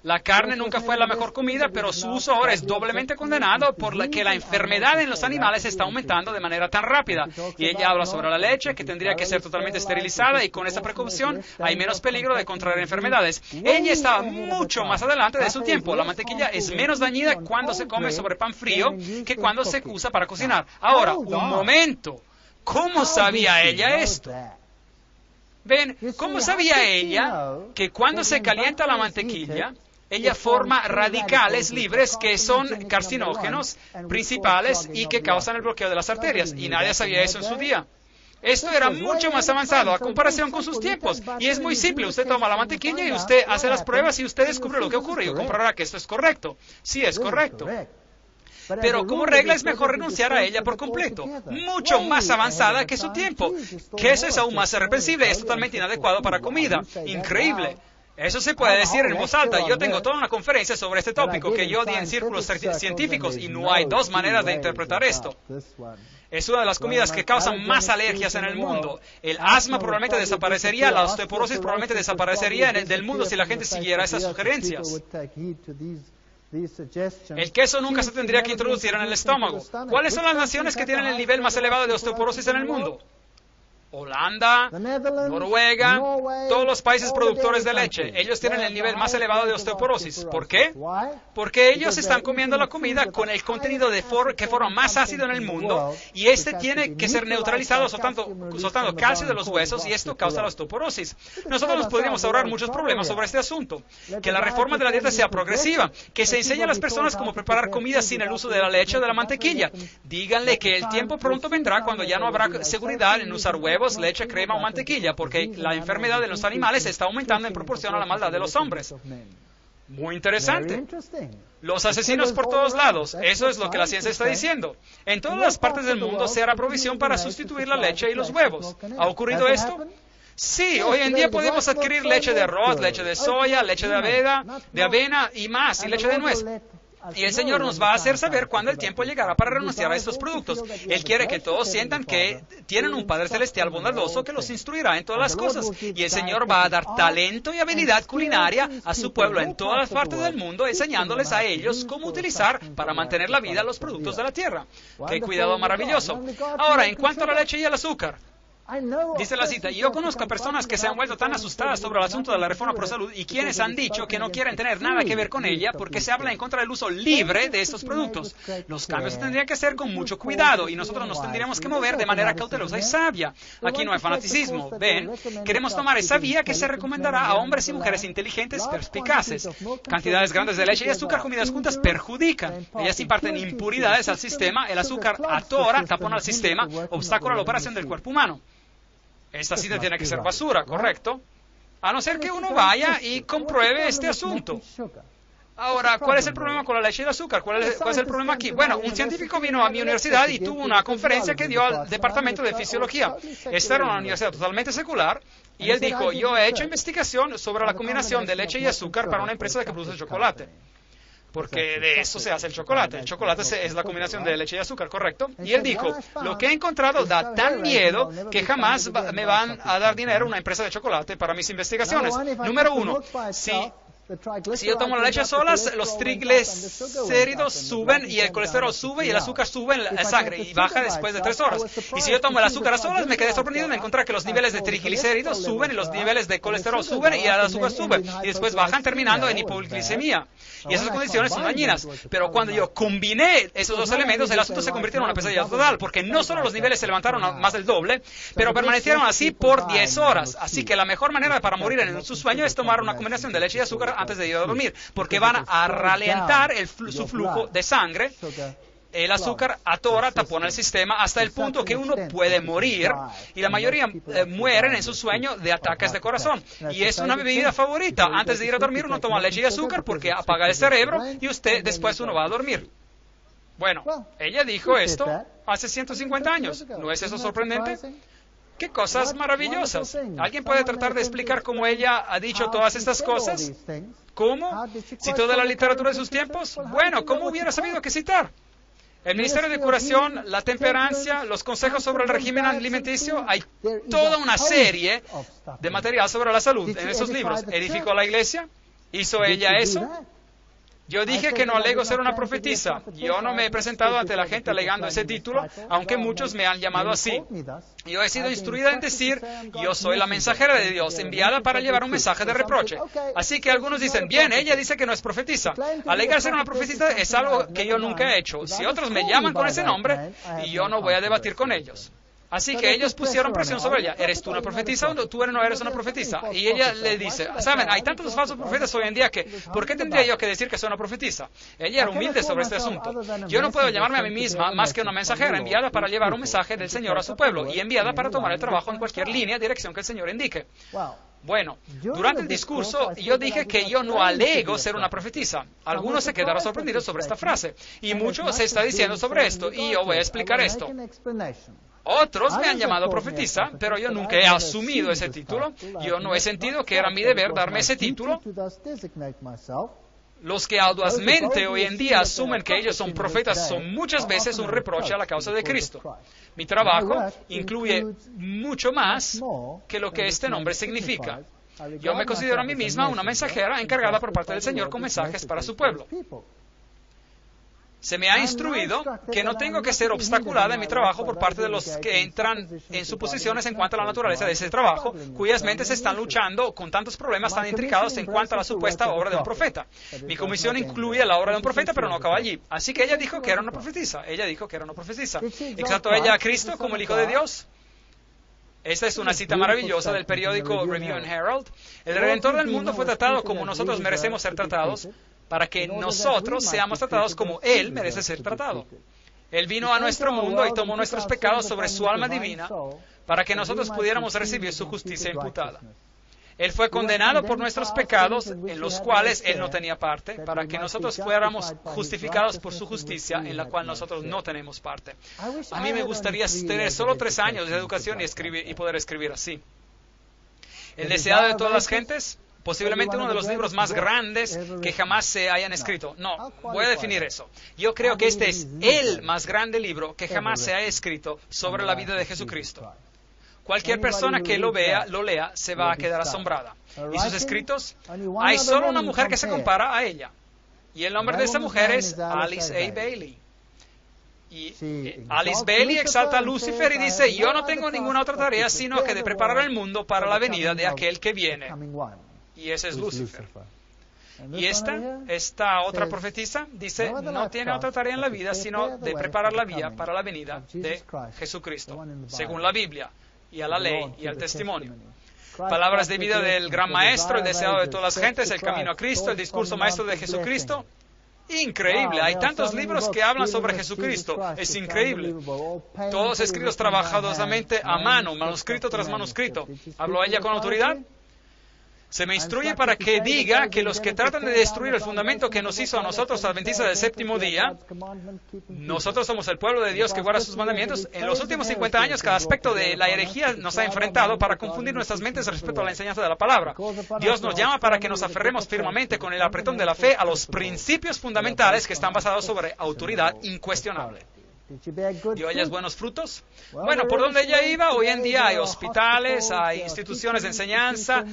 La carne nunca fue la mejor comida, pero su uso ahora es doblemente condenado por que la enfermedad en los animales está aumentando de manera tan rápida. Y ella habla sobre la leche, que tendría que ser totalmente esterilizada, y con esa precaución hay menos peligro de contraer enfermedades. Ella estaba mucho más adelante de su tiempo. La mantequilla es menos dañina cuando se come sobre pan frío que cuando se usa para cocinar. Ahora, un momento. ¿Cómo sabía ella esto? Ven, ¿cómo sabía ella que cuando se calienta la mantequilla, ella forma radicales libres que son carcinógenos principales y que causan el bloqueo de las arterias? Y nadie sabía eso en su día. Esto era mucho más avanzado a comparación con sus tiempos. Y es muy simple. Usted toma la mantequilla y usted hace las pruebas y usted descubre lo que ocurre y comprobará que esto es correcto. Sí, es correcto. Pero como regla es mejor renunciar a ella por completo, mucho más avanzada que su tiempo. Que eso es aún más irreversible, es totalmente inadecuado para comida. Increíble. Eso se puede decir en voz alta. Yo tengo toda una conferencia sobre este tópico que yo di en círculos científicos y no hay 2 maneras de interpretar esto. Es una de las comidas que causan más alergias en el mundo. El asma probablemente desaparecería, la osteoporosis probablemente desaparecería del mundo si la gente siguiera esas sugerencias. El queso nunca se tendría que introducir en el estómago. ¿Cuáles son las naciones que tienen el nivel más elevado de osteoporosis en el mundo? Holanda, Noruega, todos los países productores de leche. Ellos tienen el nivel más elevado de osteoporosis. ¿Por qué? Porque ellos están comiendo la comida con el contenido que forma más ácido en el mundo y este tiene que ser neutralizado soltando calcio de los huesos y esto causa la osteoporosis. Nosotros nos podríamos ahorrar muchos problemas sobre este asunto. Que la reforma de la dieta sea progresiva, que se enseñe a las personas cómo preparar comida sin el uso de la leche o de la mantequilla. Díganle que el tiempo pronto vendrá cuando ya no habrá seguridad en usar huevos, leche, crema o mantequilla, porque la enfermedad de los animales está aumentando en proporción a la maldad de los hombres. Muy interesante. Los asesinos por todos lados, eso es lo que la ciencia está diciendo. En todas las partes del mundo se hará provisión para sustituir la leche y los huevos. ¿Ha ocurrido esto? Sí, hoy en día podemos adquirir leche de arroz, leche de soya, leche de avena y más, y leche de nuez. Y el Señor nos va a hacer saber cuándo el tiempo llegará para renunciar a estos productos. Él quiere que todos sientan que tienen un Padre Celestial bondadoso que los instruirá en todas las cosas. Y el Señor va a dar talento y habilidad culinaria a su pueblo en todas las partes del mundo, enseñándoles a ellos cómo utilizar para mantener la vida los productos de la tierra. ¡Qué cuidado maravilloso! Ahora, en cuanto a la leche y el azúcar. Dice la cita, yo conozco a personas que se han vuelto tan asustadas sobre el asunto de la reforma por salud y quienes han dicho que no quieren tener nada que ver con ella porque se habla en contra del uso libre de estos productos. Los cambios se tendrían que hacer con mucho cuidado y nosotros nos tendríamos que mover de manera cautelosa y sabia. Aquí no hay fanaticismo. Ven, queremos tomar esa vía que se recomendará a hombres y mujeres inteligentes, perspicaces. Cantidades grandes de leche y azúcar comidas juntas perjudican. Ellas imparten impuridades al sistema, el azúcar atora, tapona al sistema, obstáculo a la operación del cuerpo humano. Esta cita tiene que ser basura, ¿correcto? A no ser que uno vaya y compruebe este asunto. Ahora, ¿cuál es el problema con la leche y el azúcar? ¿Cuál es el problema aquí? Bueno, un científico vino a mi universidad y tuvo una conferencia que dio al departamento de fisiología. Esta era una universidad totalmente secular y él dijo, yo he hecho investigación sobre la combinación de leche y azúcar para una empresa que produce chocolate. Porque de eso se hace el chocolate. El chocolate es la combinación de leche y azúcar, ¿correcto? Y él dijo, lo que he encontrado da tan miedo que jamás me van a dar dinero una empresa de chocolate para mis investigaciones. Número uno, si yo tomo la leche sola, los triglicéridos suben y el colesterol sube y el azúcar sube en la sangre y baja después de 3 horas. Y si yo tomo el azúcar a solas, me quedé sorprendido de encontrar que los niveles de triglicéridos suben y los niveles de colesterol suben y el azúcar sube y después bajan terminando en hipoglicemia. Y esas condiciones son dañinas. Pero cuando yo combiné esos dos elementos, el asunto se convirtió en una pesadilla total, porque no solo los niveles se levantaron a más del doble, pero permanecieron así por 10 horas. Así que la mejor manera para morir en su sueño es tomar una combinación de leche y azúcar antes de ir a dormir, porque van a ralentar su flujo de sangre. El azúcar atora, tapona el sistema hasta el punto que uno puede morir y la mayoría mueren en su sueño de ataques de corazón. Y es una bebida favorita. Antes de ir a dormir uno toma leche y azúcar porque apaga el cerebro y después uno va a dormir. Bueno, ella dijo esto hace 150 años. ¿No es eso sorprendente? ¡Qué cosas maravillosas! ¿Alguien puede tratar de explicar cómo ella ha dicho todas estas cosas? ¿Cómo? ¿Si toda la literatura de sus tiempos? Bueno, ¿cómo hubiera sabido qué citar? El Ministerio de Curación, la Temperancia, los consejos sobre el régimen alimenticio, hay toda una serie de material sobre la salud en esos libros. ¿Edificó la iglesia? ¿Hizo ella eso? Yo dije que no alego ser una profetisa. Yo no me he presentado ante la gente alegando ese título, aunque muchos me han llamado así. Yo he sido instruida en decir, yo soy la mensajera de Dios, enviada para llevar un mensaje de reproche. Así que algunos dicen, bien, ella dice que no es profetisa. Alegar ser una profetisa es algo que yo nunca he hecho. Si otros me llaman con ese nombre, yo no voy a debatir con ellos. Así que ellos pusieron presión sobre ella. ¿Eres tú una profetisa o tú no eres una profetisa? Y ella le dice, saben, hay tantos falsos profetas hoy en día que, ¿por qué tendría yo que decir que soy una profetisa? Ella era humilde sobre este asunto. Yo no puedo llamarme a mí misma más que una mensajera enviada para llevar un mensaje del Señor a su pueblo y enviada para tomar el trabajo en cualquier línea, dirección que el Señor indique. Bueno, durante el discurso yo dije que yo no alego ser una profetisa. Algunos se quedaron sorprendidos sobre esta frase y mucho se está diciendo sobre esto y yo voy a explicar esto. Otros me han llamado profetisa, pero yo nunca he asumido ese título. Yo no he sentido que era mi deber darme ese título. Los que audazmente hoy en día asumen que ellos son profetas son muchas veces un reproche a la causa de Cristo. Mi trabajo incluye mucho más que lo que este nombre significa. Yo me considero a mí misma una mensajera encargada por parte del Señor con mensajes para su pueblo. Se me ha instruido que no tengo que ser obstaculada en mi trabajo por parte de los que entran en suposiciones en cuanto a la naturaleza de ese trabajo, cuyas mentes están luchando con tantos problemas tan intricados en cuanto a la supuesta obra de un profeta. Mi comisión incluye la obra de un profeta, pero no acaba allí. Así que ella dijo que era una profetisa. ¿Exaltó ella a Cristo como el Hijo de Dios? Esta es una cita maravillosa del periódico Review and Herald. El Redentor del mundo fue tratado como nosotros merecemos ser tratados, para que nosotros seamos tratados como Él merece ser tratado. Él vino a nuestro mundo y tomó nuestros pecados sobre su alma divina para que nosotros pudiéramos recibir su justicia imputada. Él fue condenado por nuestros pecados, en los cuales Él no tenía parte, para que nosotros fuéramos justificados por su justicia, en la cual nosotros no tenemos parte. A mí me gustaría tener solo 3 años de educación y poder escribir así. El deseado de todas las gentes, posiblemente uno de los libros más grandes que jamás se hayan escrito. No, voy a definir eso. Yo creo que este es el más grande libro que jamás se haya escrito sobre la vida de Jesucristo. Cualquier persona que lo lea, se va a quedar asombrada. ¿Y sus escritos? Hay solo una mujer que se compara a ella. Y el nombre de esta mujer es Alice A. Bailey. Y Alice Bailey exalta a Lucifer y dice, yo no tengo ninguna otra tarea sino que de preparar el mundo para la venida de aquel que viene. Y ese es Lucifer. Y esta otra profetisa dice, no tiene otra tarea en la vida sino de preparar la vía para la venida de Jesucristo, según la Biblia, y a la ley y al testimonio. Palabras de vida del gran maestro, el deseado de todas las gentes, el camino a Cristo, el discurso maestro de Jesucristo. Increíble, hay tantos libros que hablan sobre Jesucristo, es increíble. Todos escritos trabajadosamente a mano, manuscrito tras manuscrito. ¿Habló ella con autoridad? Se me instruye para que diga que los que tratan de destruir el fundamento que nos hizo a nosotros adventistas del séptimo día, nosotros somos el pueblo de Dios que guarda sus mandamientos. En los últimos 50 años, cada aspecto de la herejía nos ha enfrentado para confundir nuestras mentes respecto a la enseñanza de la palabra. Dios nos llama para que nos aferremos firmemente con el apretón de la fe a los principios fundamentales que están basados sobre autoridad incuestionable. ¿Dio ella buenos frutos? Bueno, por donde ella iba, hoy en día hay hospitales, hay instituciones de enseñanza.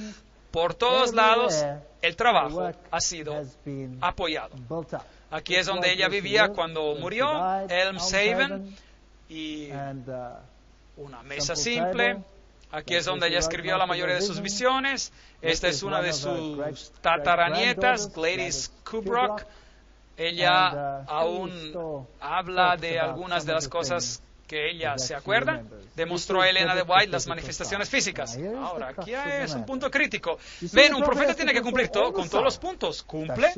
Por todos lados, el trabajo ha sido apoyado. Aquí es donde ella vivía cuando murió, Elms Haven, y una mesa simple. Aquí es donde ella escribió la mayoría de sus visiones. Esta es una de sus tataranietas, Gladys Kubrock. Ella aún habla de algunas de las cosas que ella se acuerda. Demostró a Elena de White las manifestaciones físicas. Ahora, aquí es un punto crítico. Ven, un profeta tiene que cumplir con todos los puntos. ¿Cumple?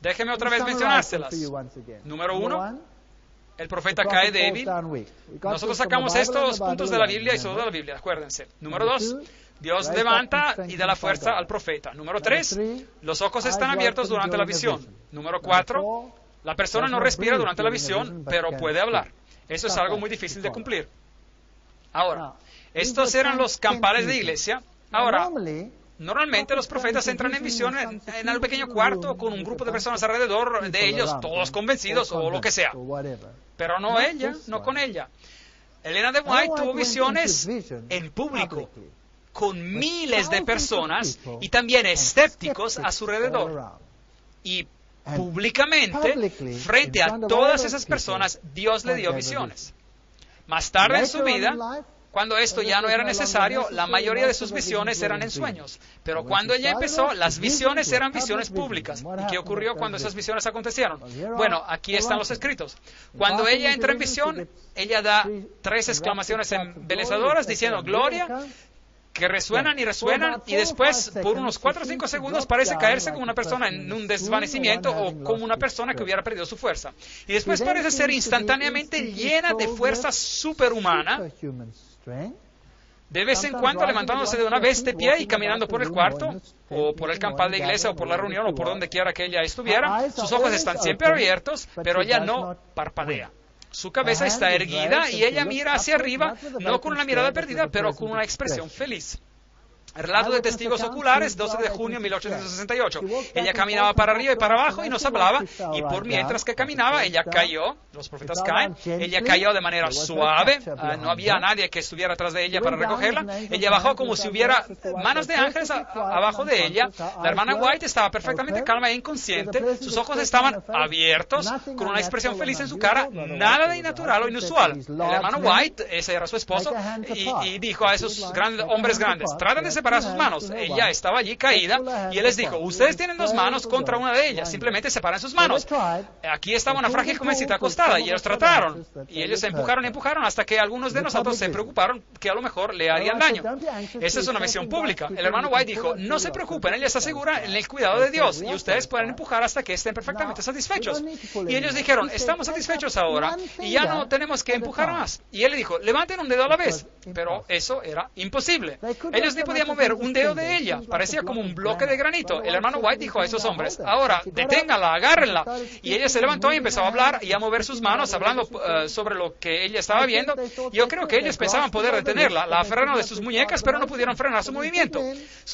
Déjeme otra vez mencionárselas. Número 1, el profeta cae débil. Nosotros sacamos estos puntos de la Biblia y solo de la Biblia, acuérdense. Número 2, Dios levanta y da la fuerza al profeta. Número 3, los ojos están abiertos durante la visión. Número 4, la persona no respira durante la visión, pero puede hablar. Eso es algo muy difícil de cumplir. Ahora, estos eran los campales de iglesia. Ahora, normalmente los profetas entran en visión en un pequeño cuarto con un grupo de personas alrededor de ellos, todos convencidos o lo que sea. Pero no ella, no con ella. Elena de White tuvo visiones en público, con miles de personas y también escépticos a su alrededor. Y públicamente, frente a todas esas personas, Dios le dio visiones. Más tarde en su vida, cuando esto ya no era necesario, la mayoría de sus visiones eran en sueños. Pero cuando ella empezó, las visiones eran visiones públicas. ¿Y qué ocurrió cuando esas visiones acontecieron? Bueno, aquí están los escritos. Cuando ella entra en visión, ella da 3 exclamaciones embelezadoras diciendo gloria, que resuenan y después, por unos 4 o 5 segundos, parece caerse como una persona en un desvanecimiento o como una persona que hubiera perdido su fuerza. Y después parece ser instantáneamente llena de fuerza superhumana, de vez en cuando levantándose de una vez de pie y caminando por el cuarto, o por el campal de iglesia, o por la reunión, o por donde quiera que ella estuviera. Sus ojos están siempre abiertos, pero ella no parpadea. Su cabeza está erguida y ella mira hacia arriba, no con una mirada perdida, pero con una expresión feliz. Relato de testigos oculares, 12 de junio de 1868. Ella caminaba para arriba y para abajo y nos hablaba, y por mientras que caminaba, ella cayó, los profetas caen, ella cayó de manera suave, no había nadie que estuviera atrás de ella para recogerla, ella bajó como si hubiera manos de ángeles abajo de ella. La hermana White estaba perfectamente calma e inconsciente, sus ojos estaban abiertos, con una expresión feliz en su cara, nada de innatural o inusual. El hermano White, ese era su esposo, y dijo a esos hombres grandes, traten de separar sus manos. Ella estaba allí caída y él les dijo, ustedes tienen 2 manos contra una de ellas, simplemente separen sus manos. Aquí estaba una frágil jovencita acostada y ellos trataron y ellos empujaron y empujaron hasta que algunos de nosotros se preocuparon que a lo mejor le harían daño. Esa es una misión pública. El hermano White dijo, no se preocupen, ella está segura en el cuidado de Dios y ustedes pueden empujar hasta que estén perfectamente satisfechos. Y ellos dijeron, estamos satisfechos ahora y ya no tenemos que empujar más. Y él le dijo, levanten un dedo a la vez. Pero eso era imposible. Ellos ni podían mover un dedo de ella, parecía como un bloque de granito. El hermano White dijo a esos hombres, ahora deténganla, agárrenla. Y ella se levantó y empezó a hablar y a mover sus manos, hablando sobre lo que ella estaba viendo. Yo creo que ellos pensaban poder detenerla, la aferraron de sus muñecas, pero no pudieron frenar sus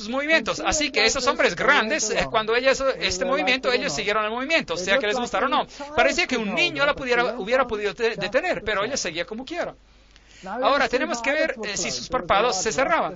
movimientos. Así que esos hombres grandes, cuando ella hizo este movimiento, ellos siguieron el movimiento, sea que les gustara o no. Parecía que un niño la hubiera podido detener, pero ella seguía como quiera. Ahora, tenemos que ver si sus párpados se cerraban.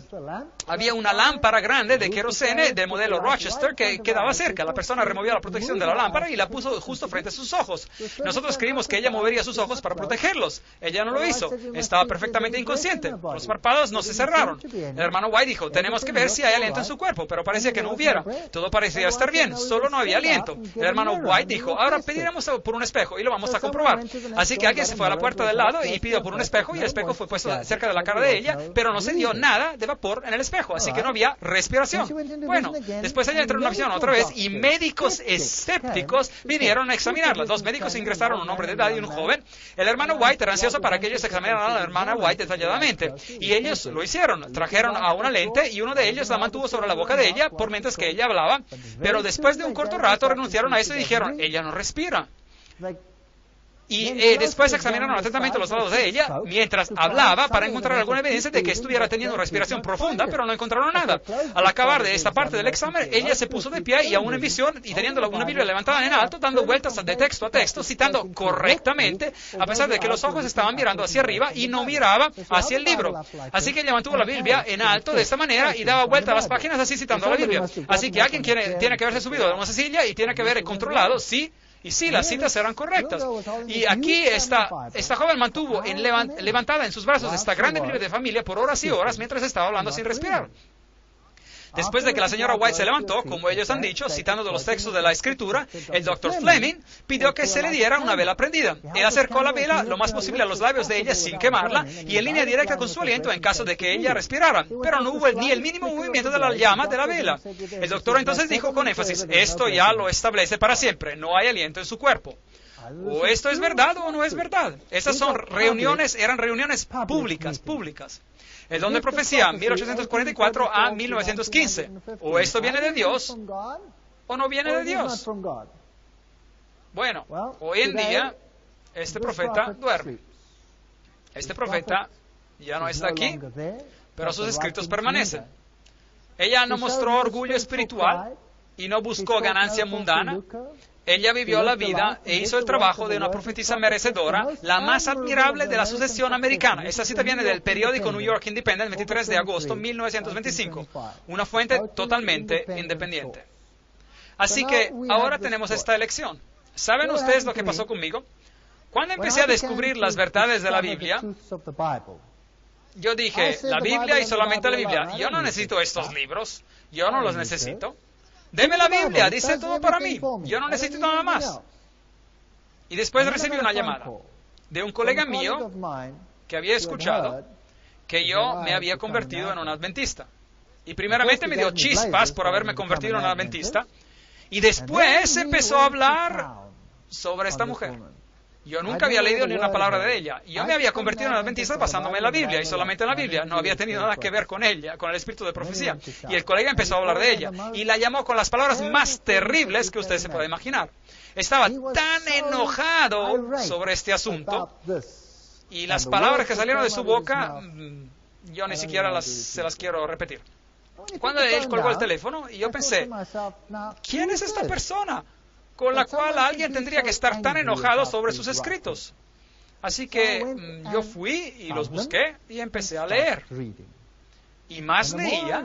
Había una lámpara grande de querosene de modelo Rochester que quedaba cerca. La persona removió la protección de la lámpara y la puso justo frente a sus ojos. Nosotros creímos que ella movería sus ojos para protegerlos. Ella no lo hizo. Estaba perfectamente inconsciente. Los párpados no se cerraron. El hermano White dijo, tenemos que ver si hay aliento en su cuerpo, pero parecía que no hubiera. Todo parecía estar bien, solo no había aliento. El hermano White dijo, ahora pediremos por un espejo y lo vamos a comprobar. Así que alguien se fue a la puerta del lado y pidió por un espejo y el espejo fue puesto cerca de la cara de ella, pero no se dio nada de vapor en el espejo, así que no había respiración. Bueno, después ella entró en una visión otra vez y médicos escépticos vinieron a examinarla. 2 médicos ingresaron, un hombre de edad y un joven. El hermano White era ansioso para que ellos examinaran a la hermana White detalladamente, y ellos lo hicieron. Trajeron a una lente y uno de ellos la mantuvo sobre la boca de ella por mientras que ella hablaba, pero después de un corto rato renunciaron a eso y dijeron, ella no respira. Y después examinaron atentamente los lados de ella mientras hablaba para encontrar alguna evidencia de que estuviera teniendo respiración profunda, pero no encontraron nada. Al acabar de esta parte del examen, ella se puso de pie y aún en visión y teniendo una Biblia levantada en alto, dando vueltas de texto a texto, citando correctamente, a pesar de que los ojos estaban mirando hacia arriba y no miraba hacia el libro. Así que ella mantuvo la Biblia en alto de esta manera y daba vuelta a las páginas así citando la Biblia. Así que alguien tiene que haberse subido de una silla y tiene que haber controlado si y sí, las citas eran correctas. Y aquí esta joven mantuvo levantada en sus brazos esta grande Biblia de familia por horas y horas mientras estaba hablando sin respirar. Después de que la señora White se levantó, como ellos han dicho, citando de los textos de la Escritura, el Dr. Fleming pidió que se le diera una vela prendida. Él acercó la vela lo más posible a los labios de ella sin quemarla y en línea directa con su aliento en caso de que ella respirara, pero no hubo ni el mínimo movimiento de la llama de la vela. El doctor entonces dijo con énfasis, esto ya lo establece para siempre, no hay aliento en su cuerpo. O esto es verdad o no es verdad. Esas eran reuniones públicas. El don de profecía, 1844 a 1915. O esto viene de Dios, o no viene de Dios. Bueno, hoy en día, este profeta duerme. Este profeta ya no está aquí, pero sus escritos permanecen. Ella no mostró orgullo espiritual y no buscó ganancia mundana. Ella vivió la vida e hizo el trabajo de una profetisa merecedora, la más admirable de la sucesión americana. Esta cita viene del periódico New York Independent, 23 de agosto de 1925, una fuente totalmente independiente. Así que ahora tenemos esta elección. ¿Saben ustedes lo que pasó conmigo? Cuando empecé a descubrir las verdades de la Biblia, yo dije, la Biblia y solamente la Biblia. Yo no necesito estos libros, yo no los necesito. Deme la Biblia, dice todo para mí. Yo no necesito nada más. Y después recibí una llamada de un colega mío que había escuchado que yo me había convertido en un adventista. Y primeramente me dio chispas por haberme convertido en un adventista. Y después empezó a hablar sobre esta mujer. Yo nunca había leído ni una palabra de ella. Yo me había convertido en adventista basándome en la Biblia, y solamente en la Biblia. No había tenido nada que ver con ella, con el espíritu de profecía. Y el colega empezó a hablar de ella, y la llamó con las palabras más terribles que usted se puede imaginar. Estaba tan enojado sobre este asunto, y las palabras que salieron de su boca, yo ni siquiera se las quiero repetir. Cuando él colgó el teléfono, y yo pensé, ¿quién es esta persona con la cual alguien tendría que estar tan enojado sobre sus escritos? Así que yo fui y los busqué y empecé a leer. Y más leía,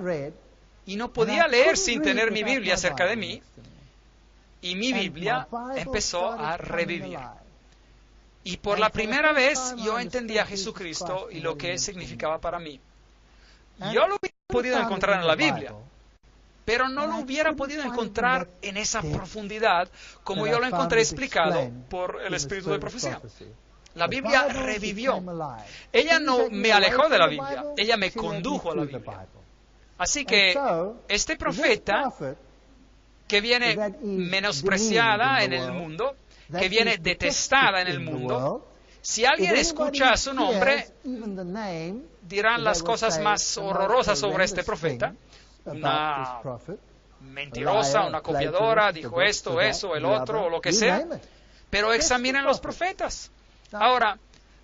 y no podía leer sin tener mi Biblia cerca de mí, y mi Biblia empezó a revivir. Y por la primera vez yo entendí a Jesucristo y lo que Él significaba para mí. Yo lo hubiera podido encontrar en la Biblia, pero no lo hubiera podido encontrar en esa profundidad como yo lo encontré explicado por el espíritu de profecía. La Biblia revivió. Ella no me alejó de la Biblia, ella me condujo a la Biblia. Así que este profeta, que viene menospreciada en el mundo, que viene detestada en el mundo, si alguien escucha su nombre, dirán las cosas más horrorosas sobre este profeta. Una mentirosa, una copiadora, dijo esto, eso, el otro, o lo que sea. Pero examinen los profetas. Ahora,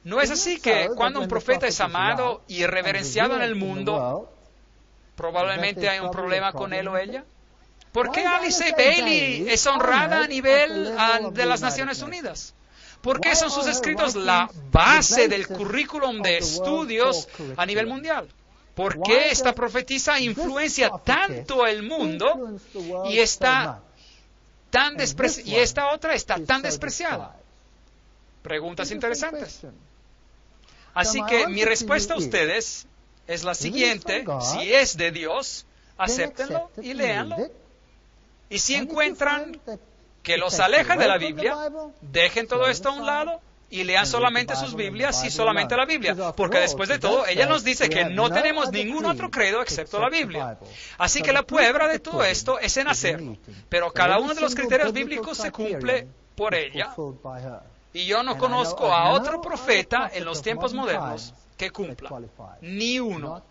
¿no es así que cuando un profeta es amado y reverenciado en el mundo, probablemente hay un problema con él o ella? ¿Por qué Alice Bailey es honrada a nivel de las Naciones Unidas? ¿Por qué son sus escritos la base del currículum de estudios a nivel mundial? ¿Por qué esta profetisa influencia tanto el mundo y esta otra está tan despreciada? Preguntas interesantes. Así que mi respuesta a ustedes es la siguiente: si es de Dios, acéptenlo y léanlo. Y si encuentran que los aleja de la Biblia, dejen todo esto a un lado y lean solamente sus Biblias y solamente la Biblia, porque después de todo, ella nos dice que no tenemos ningún otro credo excepto la Biblia. Así que la prueba de todo esto es en hacerlo, pero cada uno de los criterios bíblicos se cumple por ella, y yo no conozco a otro profeta en los tiempos modernos que cumpla, ni uno.